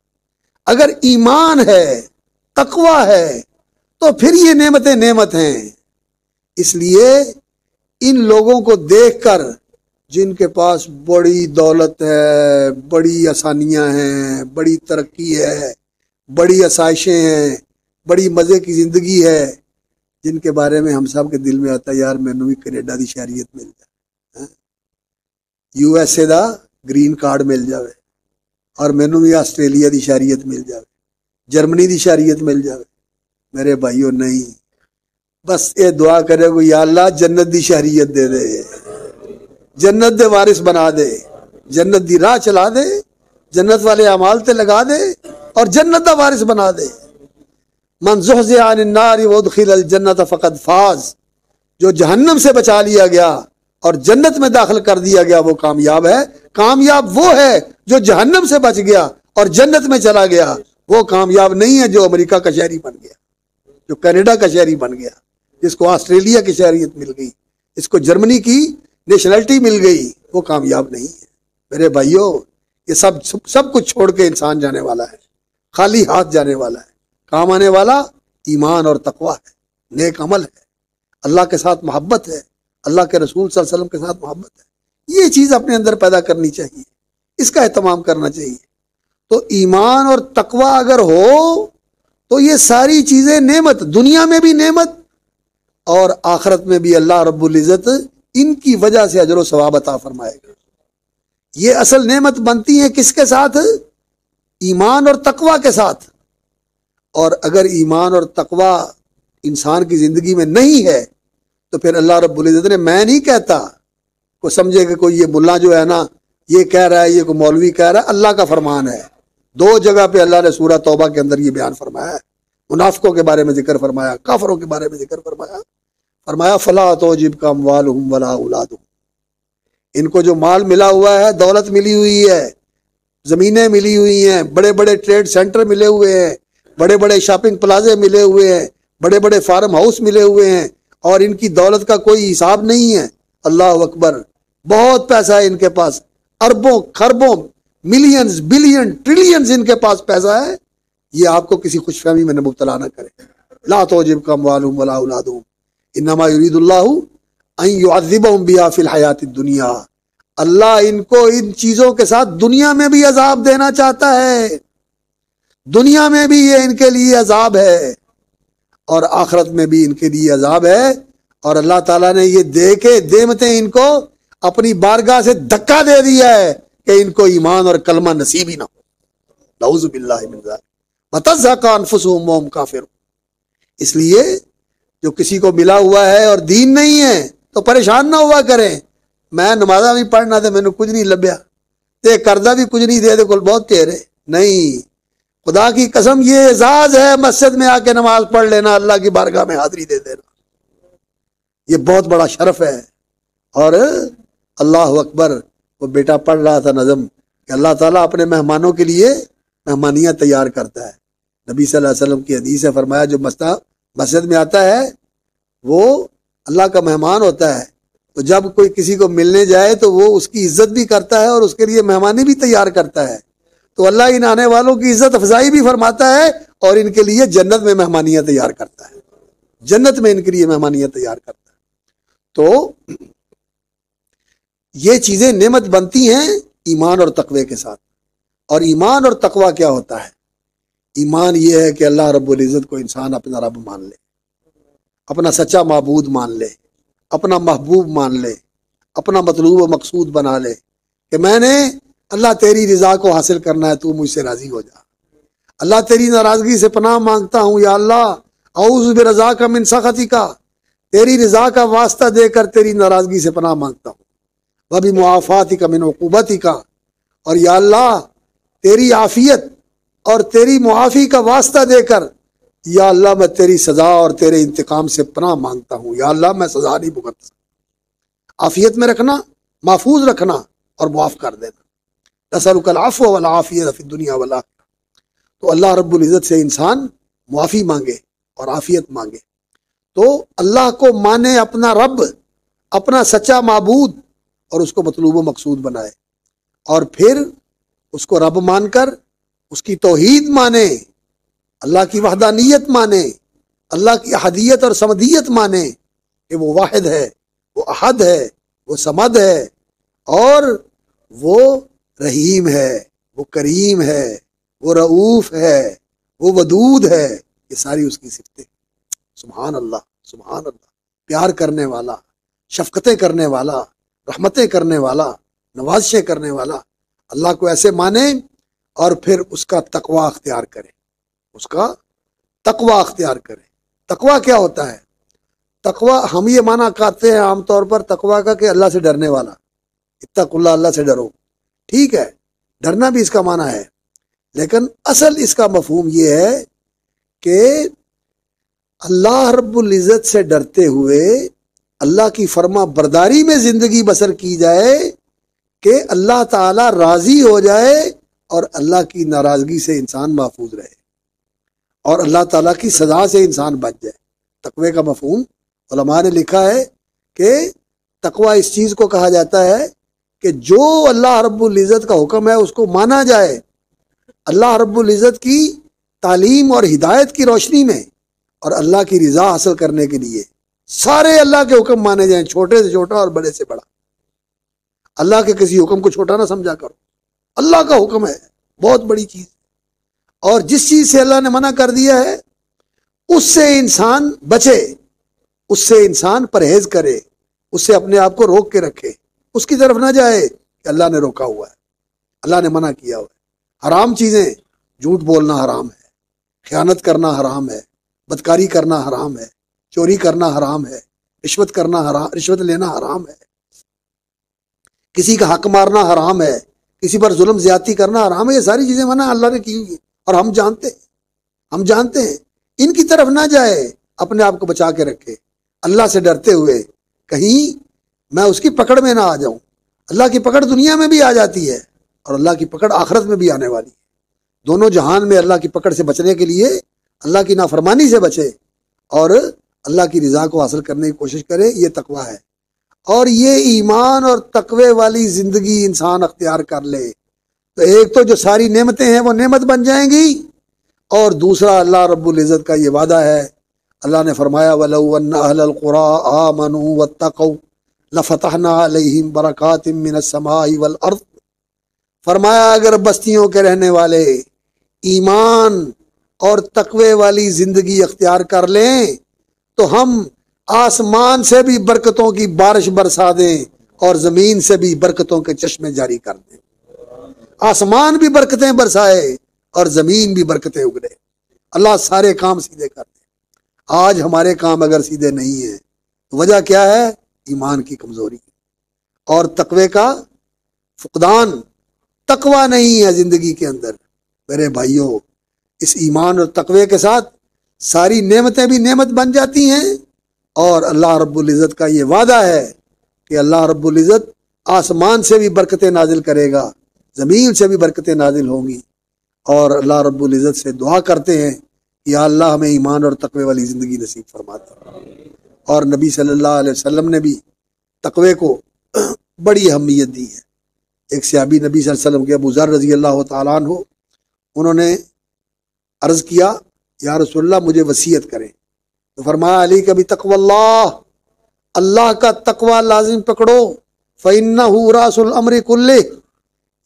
اگر ایمان ہے، تقوی ہے، تو پھر یہ نعمتیں نعمت ہیں۔ اس لیے ان لوگوں کو دیکھ کر جن کے پاس بڑی دولت ہے، بڑی آسانیاں ہیں، بڑی ترقی ہے، بڑی آسائشیں ہیں، بڑی مزے کی زندگی ہے، جن کے بارے میں ہم سب کے دل میں آتا ہے یار مینوں بھی کینیڈا دی شہریت مل جائے، U S A the green card مل جاوے، اور مینوں بھی آسٹریلیا دی شہریت مل جاوے، جرمنی دی شہریت مل جاوے۔ میرے بھائیوں نہیں، بس یہ دعا کرے گو یا اللہ جنت دی شہریت دے دے، جنت دے وارث بنا دے، جنت دی راہ چلا دے، جنت والے اعمال تے لگا دے اور جنت دا وارث بنا دے۔ من زحزح عن النار وادخل الجنت فقد فاز، جو جہنم سے بچا لیا گیا اور جنت میں داخل کر دیا گیا وہ کامیاب ہے۔ کامیاب وہ ہے جو جہنم سے بچ گیا اور جنت میں چلا گیا، وہ کامیاب نہیں ہے جو امریکہ کا شہری بن گیا، جو کینیڈا کا شہری بن گیا، جس کو آسٹریلیا کی شہریت مل گئی، جس کو جرمنی کی نیشنلٹی مل گئی، وہ کامیاب نہیں ہے۔ میرے بھائیوں یہ سب کچھ چھوڑ کے انسان جانے والا ہے، خالی ہاتھ جانے والا ہے۔ کام آنے والا ایمان اور تقوی ہے، نیک عمل ہے، اللہ کے ساتھ محبت ہے، اللہ کے رسول صلی اللہ علیہ وسلم کے ساتھ محبت ہے۔ یہ چیز اپنے اندر پیدا کرنی چاہیے، اس کا اہتمام کرنا چاہیے۔ تو ایمان اور تقوی اگر ہو تو یہ ساری چیزیں نعمت، دنیا میں بھی نعمت اور آخرت میں بھی اللہ رب العزت ان کی وجہ سے اجر و ثواب عطا فرمائے گا۔ یہ اصل نعمت بنتی ہے کس کے ساتھ؟ ایمان اور تقوی کے ساتھ۔ اور اگر ایمان اور تقوی انسان کی زندگی میں نہیں ہے تو پھر اللہ رب العزت نے، میں نہیں کہتا کو سمجھے کہ کوئی یہ ملا جو ہے نا یہ کہہ رہا ہے، یہ کوئی مولوی کہہ رہا ہے، اللہ کا فرمان ہے۔ 2 جگہ پہ اللہ نے سورہ توبہ کے اندر یہ بیان فرمایا ہے، منافقوں کے بارے میں ذکر فرمایا، کافروں کے بارے میں ذکر فرمایا۔ فرمایا فلا تعجبک اموالہم ولا اولادہم، ان کو جو مال ملا ہوا ہے، دولت ملی ہوئی ہے، زمینیں ملی ہوئی ہیں، بڑے بڑے ٹریڈ سینٹر ملے ہوئے ہیں، بڑے بڑے شاپنگ پلازے ملے ہوئے ہیں، بڑے بڑے فارم ہاؤس ملے ہوئے ہیں، اور ان کی دولت کا کوئی حساب نہیں ہے۔ اللہ اکبر، بہت پیسہ ہے ان کے پاس، اربوں خربوں ملینز بلین ٹریلینز ان کے پاس پیسہ ہے۔ یہ آپ کو کسی خوش فہمی میں مبتلا نہ کرے۔ لا تعجبک اموالہم ولا اولادہم انما یرید اللہ ان يعذبهم بها فی الحیات الدنیا، اللہ ان کو ان چیزوں کے ساتھ دنیا میں بھی عذاب دینا چاہتا ہے، دنیا میں بھی یہ ان کے لیے عذاب ہے اور آخرت میں بھی ان کے لیے عذاب ہے۔ اور اللہ تعالیٰ نے یہ دے کے دیمتیں ان کو اپنی بارگاہ سے دھکا دے دیا ہے کہ ان کو ایمان اور کلمہ نصیب ہی نہ ہو، نعوذ باللہ من ذلک، وتزهق انفسهم وهم کافرون۔ اس لیے جو کسی کو ملا ہوا ہے اور دین نہیں ہے تو پریشان نہ ہوا کریں، میں نمازہ بھی پڑھنا تھا، میں نے کچھ نہیں لبیا، تے قرضہ بھی کچھ نہیں دے دے، کل بہت تیرے نہیں۔ خدا کی قسم یہ اعزاز ہے مسجد میں آ کے نماز پڑھ لینا، اللہ کی بارگاہ میں حاضری دے دینا، یہ بہت بڑا شرف ہے۔ اور اللہ اکبر، وہ بیٹا پڑھ رہا تھا نظم کہ اللہ تعالیٰ اپنے مہمانوں کے لیے مہمانیاں تیار کرتا ہے۔ نبی صلی اللہ علیہ وسلم کی حدیث ہے، فرمایا جو مسجد میں آتا ہے وہ اللہ کا مہمان ہوتا ہے، تو جب کوئی کسی کو ملنے جائے تو وہ اس کی عزت بھی کرتا ہے اور اس کے لیے مہمانی بھی تیار کرتا ہے، تو اللہ ان آنے والوں کی عزت افزائی بھی فرماتا ہے اور ان کے لیے جنت میں مہمانیاں تیار کرتا ہے، جنت میں ان کے لیے مہمانیاں تیار کرتا ہے۔ تو یہ چیزیں نعمت بنتی ہیں ایمان اور تقوی کے ساتھ۔ اور ایمان اور تقوی کیا ہوتا ہے؟ ایمان یہ ہے کہ اللہ رب العزت کو انسان اپنا رب مان لے، اپنا سچا معبود مان لے، اپنا محبوب مان لے، اپنا مطلوب و مقصود بنا لے کہ میں نے اللہ تیری رضا کو حاصل کرنا ہے، تو مجھ سے راضی ہو جا، اللہ تیری ناراضگی سے پناہ مانگتا ہوں، یا اللہ اعوذ برضاک من سخطک، تیری رضا کا واسطہ دے کر تیری ناراضگی سے پناہ مانگتا ہوں، وبمعافاتک من عقوبتک، اور یا اللہ تیری عافیت اور تیری معافی کا واسطہ دے کر یا اللہ میں تیری سزا اور تیرے انتقام سے پناہ مانگتا ہوں، یا اللہ میں سزا نہیں بھگت سکتا۔ عافیت میں رکھنا، محفوظ رکھنا اور معاف کر دینا، نسألک العفو والعافیۃ فی الدنیا والآخرہ۔ تو اللہ رب العزت سے انسان معافی مانگے اور عافیت مانگے، تو اللہ کو مانے اپنا رب، اپنا سچا معبود، اور اس کو مطلوب و مقصود بنائے، اور پھر اس کو رب مان کر اس کی توحید مانے، اللہ کی وحدانیت مانے، اللہ کی احدیت اور صمدیت مانے کہ وہ واحد ہے، وہ احد ہے، وہ صمد ہے، اور وہ رحیم ہے، وہ کریم ہے، وہ رؤوف ہے، وہ ودود ہے، یہ ساری اس کی صفتیں۔ سبحان اللہ، سبحان اللہ، پیار کرنے والا، شفقتیں کرنے والا، رحمتیں کرنے والا، نوازشیں کرنے والا، اللہ کو ایسے مانے اور پھر اس کا تقوی اختیار کرے، اس کا تقوی اختیار کرے۔ تقوی کیا ہوتا ہے؟ تقوی ہم یہ معنی کرتے ہیں عام طور پر تقوی کا کہ اللہ سے ڈرنے والا، اتقوا اللہ، اللہ سے ڈرو، ٹھیک ہے، ڈرنا بھی اس کا معنی ہے، لیکن اصل اس کا مفہوم یہ ہے کہ اللہ رب العزت سے ڈرتے ہوئے اللہ کی فرما برداری میں زندگی بسر کی جائے کہ اللہ تعالی راضی ہو جائے اور اللہ کی ناراضگی سے انسان محفوظ رہے اور اللہ تعالیٰ کی سزا سے انسان بچ جائے۔ تقوی کا مفہوم علماء نے لکھا ہے کہ تقوی اس چیز کو کہا جاتا ہے کہ جو اللہ رب العزت کا حکم ہے اس کو مانا جائے، اللہ رب العزت کی تعلیم اور ہدایت کی روشنی میں اور اللہ کی رضا حاصل کرنے کے لیے سارے اللہ کے حکم مانے جائیں، چھوٹے سے چھوٹا اور بڑے سے بڑا۔ اللہ کے کسی حکم کو چھوٹا نہ سمجھا کرو، اللہ کا حکم ہے بہت بڑی چیز، اور جس چیز سے اللہ نے منع کر دیا ہے اس سے انسان بچے، اس سے انسان پرہیز کرے، اس سے اپنے آپ کو روک کے رکھے، اس کی طرف نہ جائے کہ اللہ نے روکا ہوا ہے، اللہ نے منع کیا ہوا ہے۔ حرام چیزیں، جھوٹ بولنا حرام ہے، خیانت کرنا حرام ہے، بدکاری کرنا حرام ہے، چوری کرنا حرام ہے، رشوت کرنا حرام، رشوت لینا حرام ہے، کسی کا حق مارنا حرام ہے، کسی پر ظلم زیادتی کرنا حرام ہے، یہ ساری چیزیں منع اللہ نے کی ہوئی ہیں اور ہم جانتے ہیں ان کی طرف نہ جائے، اپنے آپ کو بچا کے رکھے اللہ سے ڈرتے ہوئے، کہیں میں اس کی پکڑ میں نہ آ جاؤں۔ اللہ کی پکڑ دنیا میں بھی آ جاتی ہے اور اللہ کی پکڑ آخرت میں بھی آنے والی ہے، دونوں جہان میں اللہ کی پکڑ سے بچنے کے لیے اللہ کی نافرمانی سے بچے اور اللہ کی رضا کو حاصل کرنے کی کوشش کرے، یہ تقوی ہے۔ اور یہ ایمان اور تقوی والی زندگی انسان اختیار کر لے تو ایک تو جو ساری نعمتیں ہیں وہ نعمت بن جائیں گی، اور دوسرا اللہ رب العزت کا یہ وعدہ ہے، اللہ نے فرمایا وَلَوْ أَنَّ أَهْلَ الْقُرَىٰ آمَنُوا وَاتَّقَوْا لَفَتَحْنَا عَلَيْهِمْ بَرَكَاتٍ مِّنَ السَّمَاءِ وَالْأَرْضِ، فرمایا اگر بستیوں کے رہنے والے ایمان اور تقوی والی زندگی اختیار کر لیں تو ہم آسمان سے بھی برکتوں کی بارش برسا دیں اور زمین سے بھی برکتوں کے چشمے جاری کر دیں۔ آسمان بھی برکتیں برسائے اور زمین بھی برکتیں اگلے، اللہ سارے کام سیدھے کر دے۔ آج ہمارے کام اگر سیدھے نہیں ہیں تو وجہ کیا ہے؟ ایمان کی کمزوری اور تقوی کا فقدان۔ تقوی نہیں ہے زندگی کے اندر۔ میرے بھائیوں، اس ایمان اور تقوی کے ساتھ ساری نعمتیں بھی نعمت بن جاتی ہیں، اور اللہ رب العزت کا یہ وعدہ ہے کہ اللہ رب العزت آسمان سے بھی برکتیں نازل کرے گا، زمین سے بھی برکتیں نازل ہوں گی، اور اللہ رب العزت سے دعا کرتے ہیں یا اللہ ہمیں ایمان اور تقوی والی زندگی نصیب فرما دے۔ اور نبی صلی اللہ علیہ وسلم نے بھی تقوی کو بڑی اہمیت دی ہے۔ ایک صحابی نبی صلی اللہ علیہ وسلم کے ابو ذر رضی اللہ تعالیٰ عنہ، انہوں نے عرض کیا یا رسول اللہ مجھے وصیت کریں، تو فرمایا علی کا بھی تقوی اللہ، اللہ کا تقوی لازم پکڑو، فَإِنَّهُ رَأْسُ الْأَمْرِ كُلِّهِ،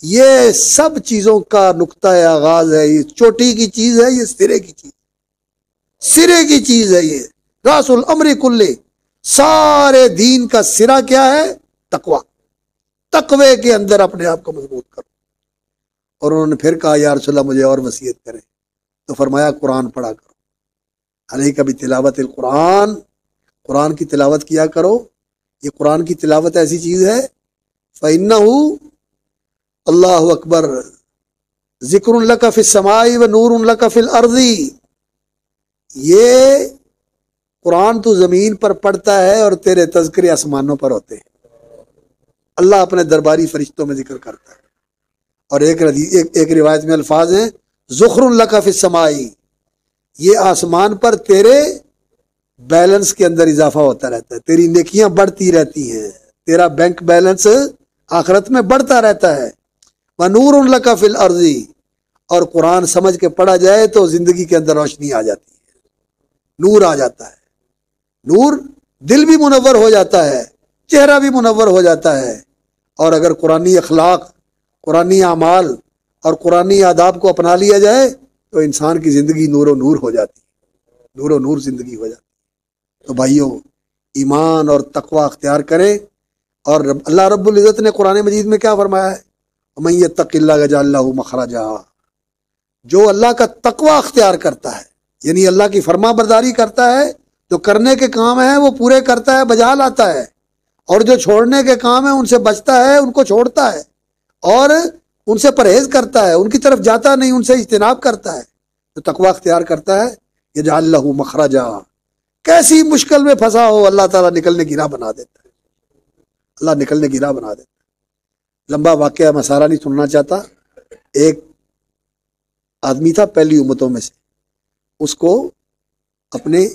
یہ سب چیزوں کا نقطہ آغاز ہے، یہ چوٹی کی چیز ہے، یہ سرے کی چیز، سرے کی چیز ہے، یہ رأس الامر کلے، سارے دین کا سرا کیا ہے؟ تقوی۔ تقوی کے اندر اپنے آپ کو مضبوط کرو۔ اور انہوں نے پھر کہا یا رسول اللہ مجھے اور وصیت کریں، تو فرمایا قرآن پڑھا کرو، علیک بتلاوت القرآن، قرآن کی تلاوت کیا کرو۔ یہ قرآن کی تلاوت ایسی چیز ہے، فَإِنَّهُ اللہ اکبر ذکر لک فی السماء و نور لک فی الارض، یہ قرآن تو زمین پر پڑھتا ہے اور تیرے تذکرے آسمانوں پر ہوتے ہیں۔ اللہ اپنے درباری فرشتوں میں ذکر کرتا ہے۔ اور ایک روایت میں الفاظ ہیں ذخر لک فی السماء، یہ آسمان پر تیرے بیلنس کے اندر اضافہ ہوتا رہتا ہے، تیری نیکیاں بڑھتی رہتی ہیں، تیرا بینک بیلنس آخرت میں بڑھتا رہتا ہے۔ وَنُورٌ لَكَ فِي الْأَرْضِ، اور قرآن سمجھ کے پڑھا جائے تو زندگی کے اندر روشنی آ جاتی ہے، نور آ جاتا ہے، نور، دل بھی منور ہو جاتا ہے، چہرہ بھی منور ہو جاتا ہے۔ اور اگر قرآنی اخلاق، قرآنی اعمال اور قرآنی آداب کو اپنا لیا جائے تو انسان کی زندگی نور و نور ہو جاتی ہے، نور و نور زندگی ہو جاتی ہے۔ تو بھائیوں، ایمان اور تقوی اختیار کریں۔ اور اللہ رب العزت نے قرآن مجید میں کیا فرمایا ہے؟ وَمَن يَتَّقِ اللَّهَ يَجْعَل لَّهُ مَخْرَجًا، جو اللہ کا تقوی اختیار کرتا ہے، یعنی اللہ کی فرما برداری کرتا ہے، جو کرنے کے کام ہیں وہ پورے کرتا ہے، بجا لاتا ہے، اور جو چھوڑنے کے کام ہیں ان سے بچتا ہے، ان کو چھوڑتا ہے، اور ان سے پرہیز کرتا ہے، ان کی طرف جاتا نہیں، ان سے اجتناب کرتا ہے، جو تقوی اختیار کرتا ہے یجعل لہ مخرجا، کیسی مشکل میں پھنسا ہو اللہ تعالیٰ نکلنے کی راہ بنا دیتا ہے، اللہ نکلنے کی راہ بنا دیتا ہے۔ لمبا واقعہ میں سارا نہیں سننا چاہتا۔ ایک آدمی تھا پہلی امتوں میں سے، اس کو اپنے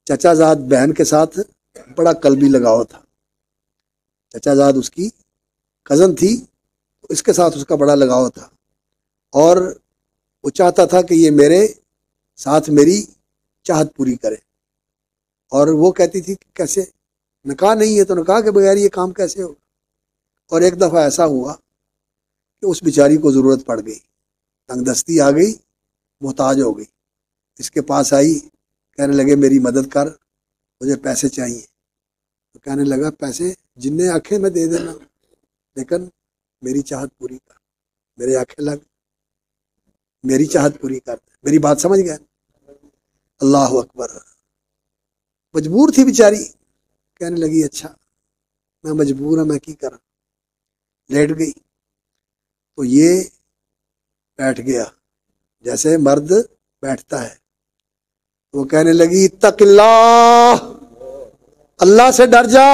چچا زاد بہن کے ساتھ بڑا قلبی لگاؤ تھا۔ چچا زاد اس کی کزن تھی، اس کے ساتھ اس کا بڑا لگاؤ تھا، اور وہ چاہتا تھا کہ یہ میرے ساتھ میری چاہت پوری کرے۔ اور وہ کہتی تھی کہ کیسے، نکاح نہیں ہے تو نکاح کے بغیر یہ کام کیسے ہوگا۔ اور ایک دفعہ ایسا ہوا کہ اس بیچاری کو ضرورت پڑ گئی، تنگ دستی آ گئی، محتاج ہو گئی، اس کے پاس آئی، کہنے لگے میری مدد کر، مجھے پیسے چاہیے۔ تو کہنے لگا پیسے جنہیں آنکھیں میں دے دینا، لیکن میری چاہت پوری کر، میرے آنکھیں لگ، میری چاہت پوری کر، میری بات سمجھ گئے؟ اللہ اکبر۔ مجبور تھی بیچاری، کہنے لگی اچھا میں مجبور ہوں، میں کی کرا، لیٹ گئی۔ تو یہ بیٹھ گیا جیسے مرد بیٹھتا ہے، وہ کہنے لگی اتق اللہ، اللہ سے ڈر جا،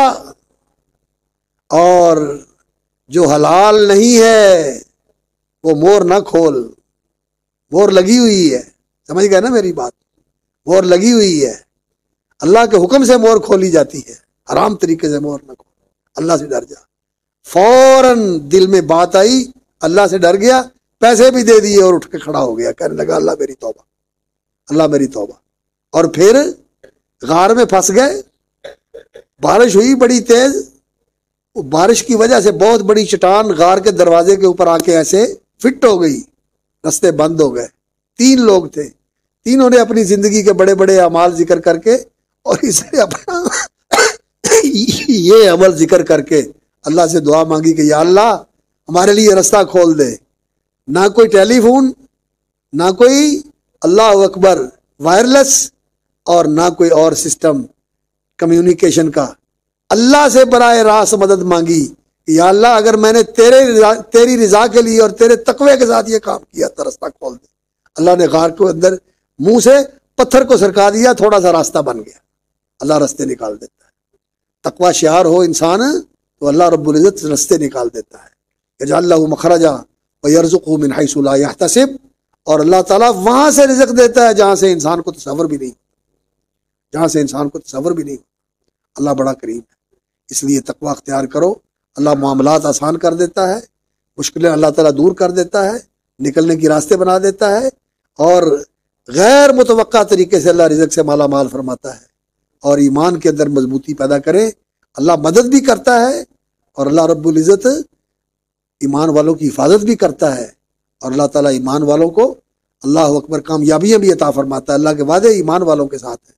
اور جو حلال نہیں ہے وہ مور نہ کھول۔ مور لگی ہوئی ہے، سمجھ گئے نا میری بات؟ مور لگی ہوئی ہے، اللہ کے حکم سے مور کھولی جاتی ہے، حرام طریقے سے مور نہ کھول، اللہ سے ڈر جا۔ فوراً دل میں بات آئی، اللہ سے ڈر گیا، پیسے بھی دے دیے اور اٹھ کے کھڑا ہو گیا، کہنے لگا اللہ میری توبہ، اللہ میری توبہ۔ اور پھر غار میں پھنس گئے، بارش ہوئی بڑی تیز، وہ بارش کی وجہ سے بہت بڑی چٹان غار کے دروازے کے اوپر آ کے ایسے فٹ ہو گئی، رستے بند ہو گئے۔ 3 لوگ تھے، تینوں نے اپنی زندگی کے بڑے بڑے اعمال ذکر کر کے، اور اس نے اپنا یہ عمل ذکر کر کے اللہ سے دعا مانگی کہ یا اللہ ہمارے لیے رستہ کھول دے۔ نہ کوئی ٹیلی فون، نہ کوئی اللہ اکبر وائرلیس، اور نہ کوئی اور سسٹم کمیونیکیشن کا۔ اللہ سے براہ راست مدد مانگی کہ یا اللہ اگر میں نے تیری رضا کے لیے اور تیرے تقوی کے ساتھ یہ کام کیا تو رستہ کھول دے۔ اللہ نے غار کے اندر منہ سے پتھر کو سرکا دیا، تھوڑا سا راستہ بن گیا۔ اللہ رستے نکال دیتا ہے، تقوی شعار ہو انسان تو اللہ رب العزت رستے نکال دیتا ہے۔ یجعل لہ مخرجا ویرزقہ من حیث لا یحتسب، اور اللہ تعالیٰ وہاں سے رزق دیتا ہے جہاں سے انسان کو تصور بھی نہیں، جہاں سے انسان کو تصور بھی نہیں۔ اللہ بڑا کریم ہے، اس لیے تقوی اختیار کرو۔ اللہ معاملات آسان کر دیتا ہے، مشکلیں اللہ تعالیٰ دور کر دیتا ہے، نکلنے کی راستے بنا دیتا ہے، اور غیر متوقع طریقے سے اللہ رزق سے مالا مال فرماتا ہے۔ اور ایمان کے اندر مضبوطی پیدا کرے، اللہ مدد بھی کرتا ہے، اور اللہ رب العزت ایمان والوں کی حفاظت بھی کرتا ہے، اور اللہ تعالیٰ ایمان والوں کو اللہ اکبر کامیابیاں بھی عطا فرماتا ہے۔ اللہ کے وعدے ایمان والوں کے ساتھ ہیں۔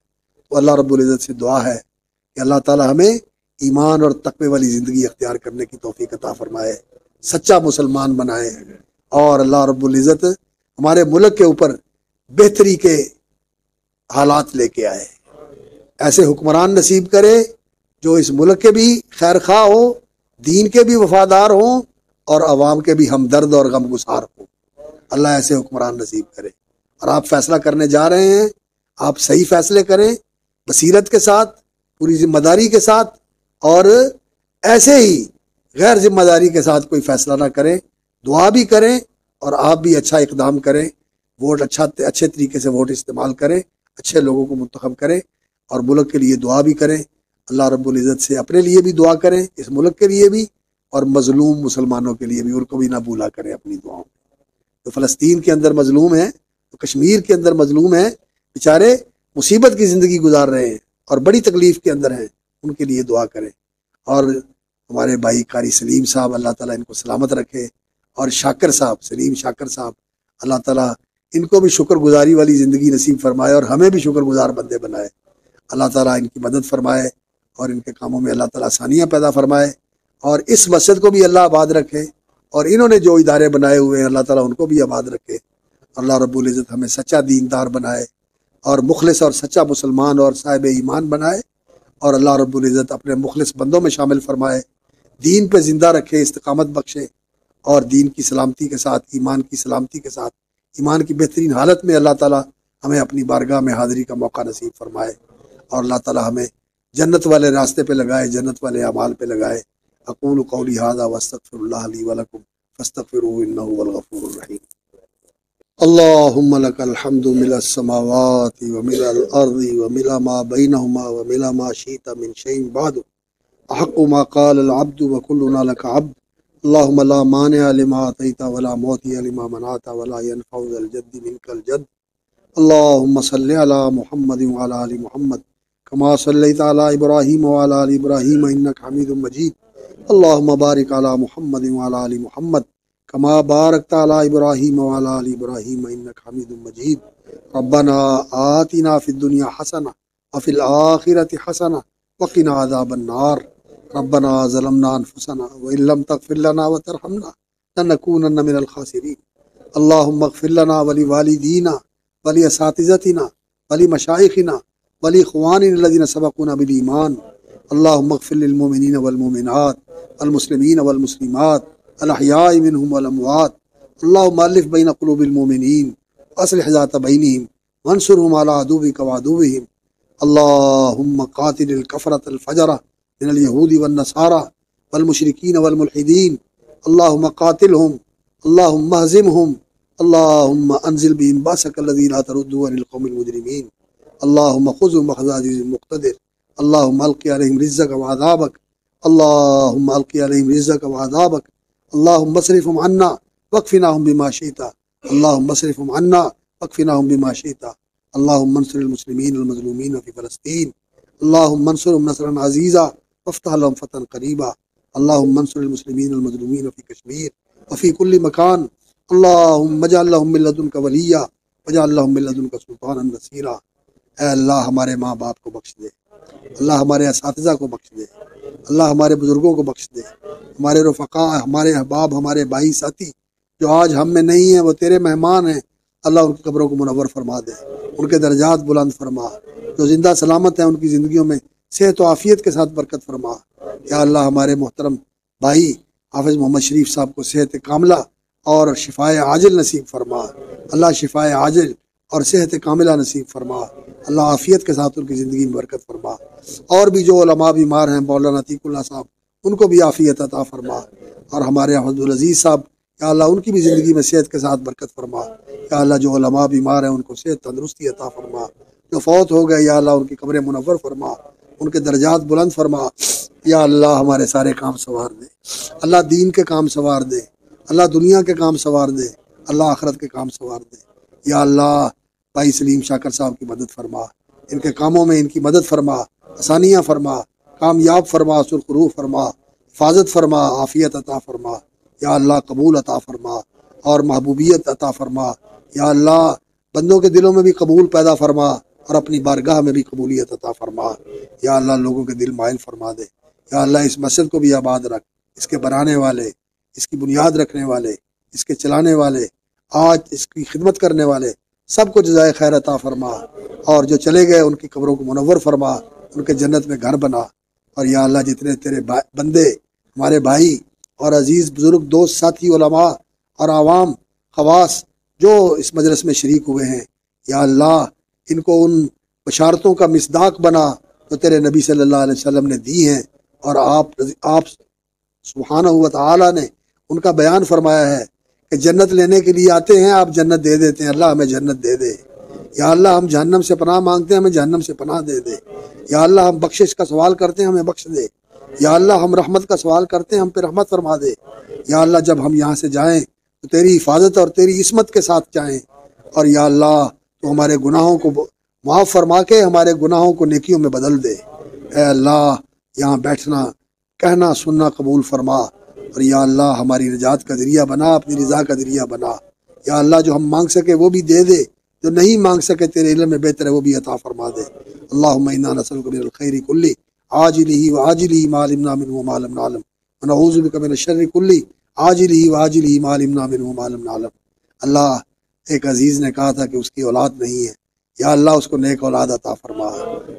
تو اللہ رب العزت سے دعا ہے کہ اللہ تعالیٰ ہمیں ایمان اور تقوی والی زندگی اختیار کرنے کی توفیق عطا فرمائے، سچا مسلمان بنائے، اور اللہ رب العزت ہمارے ملک کے اوپر بہتری کے حالات لے کے آئے، ایسے حکمران نصیب کرے جو اس ملک کے بھی خیر خواہ ہوں، دین کے بھی وفادار ہوں، اور عوام کے بھی ہمدرد اور غم گسار ہوں۔ اللہ ایسے حکمران نصیب کرے۔ اور آپ فیصلہ کرنے جا رہے ہیں، آپ صحیح فیصلے کریں، بصیرت کے ساتھ، پوری ذمہ داری کے ساتھ، اور ایسے ہی غیر ذمہ داری کے ساتھ کوئی فیصلہ نہ کریں، دعا بھی کریں، اور آپ بھی اچھا اقدام کریں، ووٹ اچھے طریقے سے ووٹ استعمال کریں، اچھے لوگوں کو منتخب کریں، اور ملک کے لیے دعا بھی کریں۔ اللہ رب العزت سے اپنے لیے بھی دعا کریں، اس ملک کے لیے بھی، اور مظلوم مسلمانوں کے لیے بھی، ان کو بھی نہ بھولا کریں اپنی دعاؤں میں۔ تو فلسطین کے اندر مظلوم ہیں، تو کشمیر کے اندر مظلوم ہیں، بیچارے مصیبت کی زندگی گزار رہے ہیں اور بڑی تکلیف کے اندر ہیں، ان کے لیے دعا کریں۔ اور ہمارے بھائی قاری سلیم صاحب، اللہ تعالیٰ ان کو سلامت رکھے، اور شاکر صاحب، سلیم شاکر صاحب، اللہ تعالیٰ ان کو بھی شکر گزاری والی زندگی نصیب فرمائے، اور ہمیں بھی شکر گزار بندے بنائے۔ اللہ تعالیٰ ان کی مدد فرمائے، اور ان کے کاموں میں اللہ تعالیٰ آسانیاں پیدا فرمائے، اور اس مسجد کو بھی اللہ آباد رکھے، اور انہوں نے جو ادارے بنائے ہوئے ہیں اللہ تعالیٰ ان کو بھی آباد رکھے۔ اللہ رب العزت ہمیں سچا دیندار بنائے، اور مخلص اور سچا مسلمان اور صاحب ایمان بنائے، اور اللہ رب العزت اپنے مخلص بندوں میں شامل فرمائے، دین پہ زندہ رکھے، استقامت بخشے، اور دین کی سلامتی کے ساتھ، ایمان کی سلامتی کے ساتھ، ایمان کی بہترین حالت میں اللہ تعالیٰ ہمیں اپنی بارگاہ میں حاضری کا موقع نصیب فرمائے، اور اللہ تعالیٰ ہمیں جنت والے راستے پہ لگائے، جنت والے اعمال پہ لگائے۔ اقول قولی ھذا واستغفر اللہ لی ولکم فاستغفروہ انہ هو الغفور الرحیم۔ اللہم لک الحمد ملء السماوات وملء الارض وملء ما بینہما وملء ما شئت من شیء بعد، احق ما قال العبد وکلنا لک عبد، اللہم لا مانع لما اعطیت ولا معطی لما منعت ولا ينفع ذا الجد منک الجد۔ اللہم صل علی محمد وعلی آل محمد کما صلیت علی ابراہیم وعلی آل ابراہیم انک حمید مجید۔ اللہم بارک علی محمد وعلی آل محمد کما بارکت علی ابراہیم وعلی آل ابراہیم انک حمید مجید۔ ربنا آتنا فی الدنیا حسنہ وفی الآخرۃ حسنہ وقنا عذاب النار۔ ربنا ظلمنا انفسنا وان لم تغفر لنا وترحمنا لنکونن من الخاسرین۔ اللہم اغفر لنا ولوالدینا ولاساتذتنا ولمشائخنا ولاخواننا الذین سبقونا بالایمان۔ اللہم اغفر للمؤمنین والمؤمنات والمسلمین والمسلمات الاحیاء منهم والاموات۔ اللہم الف بین قلوب المؤمنین واصلح ذات بینہم وانصرهم على عدوک وعدوہم۔ اللہم قاتل الکفرۃ الفجرہ من اليہود والنصارى والمشرکین والملحدین، اللہم قاتلہم، اللہم اہزمہم، اللہم انزل بہم بأسک الذی لا ترد عن القوم المجرمین، اللہم خذہم اخذ عزیز مقتدر، اللہم القی علیہم رجزک وعذابک، اللہم القی علیہم رجزک وعذابک، اللہم اصرفہم عنا واکفناہم بما شئت، اللہم اصرفہم عنا واکفناہم بما شئت، اللہم انصر المسلمین المظلومین فی فلسطین، اللہم انصرهم نصرا عزیزا وافتح لهم فتحا قریبا، اللہم انصر المسلمین المظلومین فی کشمیر وفی کل مکان، اللہم اجعل لهم من لدنک ولیا واجعل لهم من لدنک سلطانا نصیرا۔ اے اللہ ہمارے ماں باپ کو بخش دے، اللہ ہمارے اساتذہ کو بخش دے، اللہ ہمارے بزرگوں کو بخش دے، ہمارے رفقاء، ہمارے احباب، ہمارے بھائی ساتھی جو آج ہم میں نہیں ہیں، وہ تیرے مہمان ہیں، اللہ ان کی قبروں کو منور فرما دے، ان کے درجات بلند فرما، جو زندہ سلامت ہیں ان کی زندگیوں میں صحت و عافیت کے ساتھ برکت فرما۔ یا اللہ ہمارے محترم بھائی حافظ محمد شریف صاحب کو صحت کاملہ اور شفائے عاجل نصیب فرما، اللہ شفائے عاجل اور صحت کاملہ نصیب فرما، اللہ عافیت کے ساتھ ان کی زندگی میں برکت فرما۔ اور بھی جو علماء بیمار ہیں، مولانا عتیق اللہ صاحب، ان کو بھی عافیت عطا فرما، اور ہمارے عبدالعزیز صاحب یا اللہ ان کی بھی زندگی میں صحت کے ساتھ برکت فرما۔ یا اللہ جو علماء بیمار ہیں ان کو صحت تندرستی عطا فرما، جو فوت ہو گئے یا اللہ ان کی قبریں منور فرما، ان کے درجات بلند فرما۔ یا اللہ ہمارے سارے کام سنوار دے، اللہ دین کے کام سنوار دے، اللہ دنیا کے کام سنوار دے، اللہ آخرت کے کام سنوار دے۔ یا اللہ بھائی سلیم شاکر صاحب کی مدد فرما، ان کے کاموں میں ان کی مدد فرما، آسانیاں فرما، کامیاب فرما، سرخرو فرما، حفاظت فرما، عافیت عطا فرما۔ یا اللہ قبول عطا فرما اور محبوبیت عطا فرما۔ یا اللہ بندوں کے دلوں میں بھی قبول پیدا فرما اور اپنی بارگاہ میں بھی قبولیت عطا فرما۔ یا اللہ لوگوں کے دل مائل فرما دے۔ یا اللہ اس مسجد کو بھی آباد رکھ، اس کے بنانے والے، اس کی بنیاد رکھنے والے، اس کے چلانے والے، آج اس کی خدمت کرنے والے سب کو جزائے خیر عطا فرما، اور جو چلے گئے ان کی قبروں کو منور فرما، ان کے جنت میں گھر بنا۔ اور یا اللہ جتنے تیرے بندے، ہمارے بھائی اور عزیز بزرگ دوست ساتھی علماء اور عوام خواص جو اس مجلس میں شریک ہوئے ہیں، یا اللہ ان کو ان بشارتوں کا مصداق بنا جو تیرے نبی صلی اللہ علیہ وسلم نے دی ہیں، اور آپ سبحانہ و تعالی نے ان کا بیان فرمایا ہے کہ جنت لینے کے لیے آتے ہیں، آپ جنت دے دیتے ہیں، اللہ ہمیں جنت دے دے۔ یا اللہ ہم جہنم سے پناہ مانگتے ہیں، ہمیں جہنم سے پناہ دے دے۔ یا اللہ ہم بخشش کا سوال کرتے ہیں، ہمیں بخش دے۔ یا اللہ ہم رحمت کا سوال کرتے ہیں، ہم پہ رحمت فرما دے۔ یا اللہ جب ہم یہاں سے جائیں تو تیری حفاظت اور تیری عصمت کے ساتھ جائیں، اور یا اللہ تو ہمارے گناہوں کو معاف فرما کے ہمارے گناہوں کو نیکیوں میں بدل دے۔ اے اللہ یہاں بیٹھنا، کہنا، سننا قبول فرما، اور یا اللہ ہماری نجات کا ذریعہ بنا، اپنی رضا کا ذریعہ بنا۔ یا اللہ جو ہم مانگ سکے وہ بھی دے دے، جو نہیں مانگ سکے تیرے علم میں بہتر ہے وہ بھی عطا فرما دے۔ اللہم انا نسألک من الخیر کلی عاجلہ وآجلہ ما علمنا منہ وما لم نعلم، ونعوذ بک من الشر کلی عاجلہ وآجلہ ما علمنا منہ وما لم نعلم۔ اللہ ایک عزیز نے کہا تھا کہ اس کی اولاد نہیں ہے، یا اللہ اس کو نیک اولاد عطا فرما۔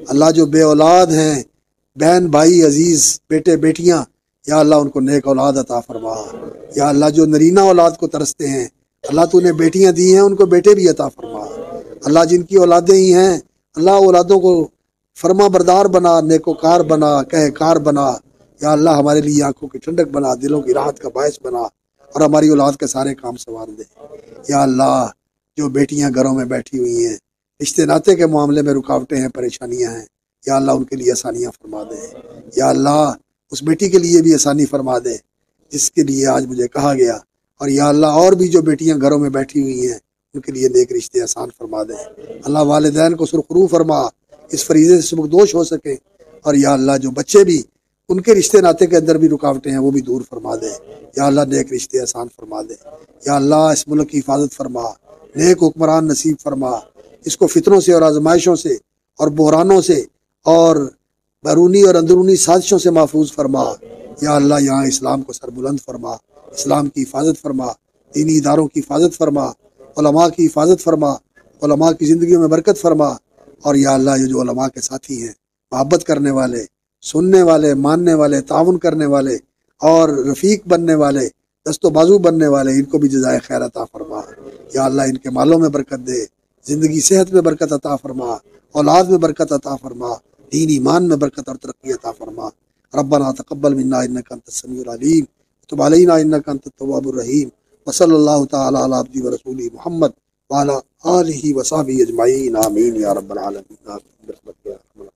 اللہ جو بے اولاد ہیں، بہن بھائی عزیز بیٹے بیٹیاں، یا اللہ ان کو نیک اولاد عطا فرما۔ یا اللہ جو نرینہ اولاد کو ترستے ہیں، اللہ تو نے بیٹیاں دی ہیں، ان کو بیٹے بھی عطا فرما۔ اللہ جن کی اولادیں ہی ہیں، اللہ اولادوں کو فرما بردار بنا، نیکوکار بنا، کہہ کار بنا۔ یا اللہ ہمارے لیے آنکھوں کی ٹھنڈک بنا، دلوں کی راحت کا باعث بنا، اور ہماری اولاد کے سارے کام سنوار دے۔ یا اللہ جو بیٹیاں گھروں میں بیٹھی ہوئی ہیں، رشتے ناطے کے معاملے میں رکاوٹیں ہیں، پریشانیاں ہیں، یا اللہ ان کے لیے آسانیاں فرما دے۔ یا اللہ اس بیٹی کے لیے بھی آسانی فرما دے جس کے لیے آج مجھے کہا گیا، اور یا اللہ اور بھی جو بیٹیاں گھروں میں بیٹھی ہوئی ہیں ان کے لیے نیک رشتے آسان فرما دے۔ اللہ والدین کو سرخرو فرما، اس فریضے سے سبکدوش ہو سکے، اور یا اللہ جو بچے بھی ان کے رشتے ناطے کے اندر بھی رکاوٹیں ہیں وہ بھی دور فرما دے۔ یا اللہ نیک رشتے آسان فرما دے۔ یا اللہ اس ملک کی حفاظت فرما، نیک حکمران نصیب فرما، اس کو فتنوں سے اور آزمائشوں سے اور بحرانوں سے اور بیرونی اور اندرونی سازشوں سے محفوظ فرما۔ یا اللہ یہاں اسلام کو سربلند فرما، اسلام کی حفاظت فرما، دینی اداروں کی حفاظت فرما، علماء کی حفاظت فرما، علماء کی زندگیوں میں برکت فرما۔ اور یا اللہ یہ جو علماء کے ساتھی ہیں، محبت کرنے والے، سننے والے، ماننے والے، تعاون کرنے والے اور رفیق بننے والے، دست و بازو بننے والے، ان کو بھی جزائے خیر عطا فرما۔ یا اللہ ان کے مالوں میں برکت دے، زندگی صحت میں برکت عطا فرما، اولاد میں برکت عطا فرما، دین ایمان میں برکت اور ترقی عطا فرما۔ ربنا تقبل منا انک انت السمیع العلیم وتب علینا انک انت التواب الرحیم، وصلی اللہ تعالی علی عبدہ ورسولہ محمد وعلی آلہ وصحبہ اجمعین، آمین یا رب العالمین، آمین برحمتک یا ارحم الراحمین۔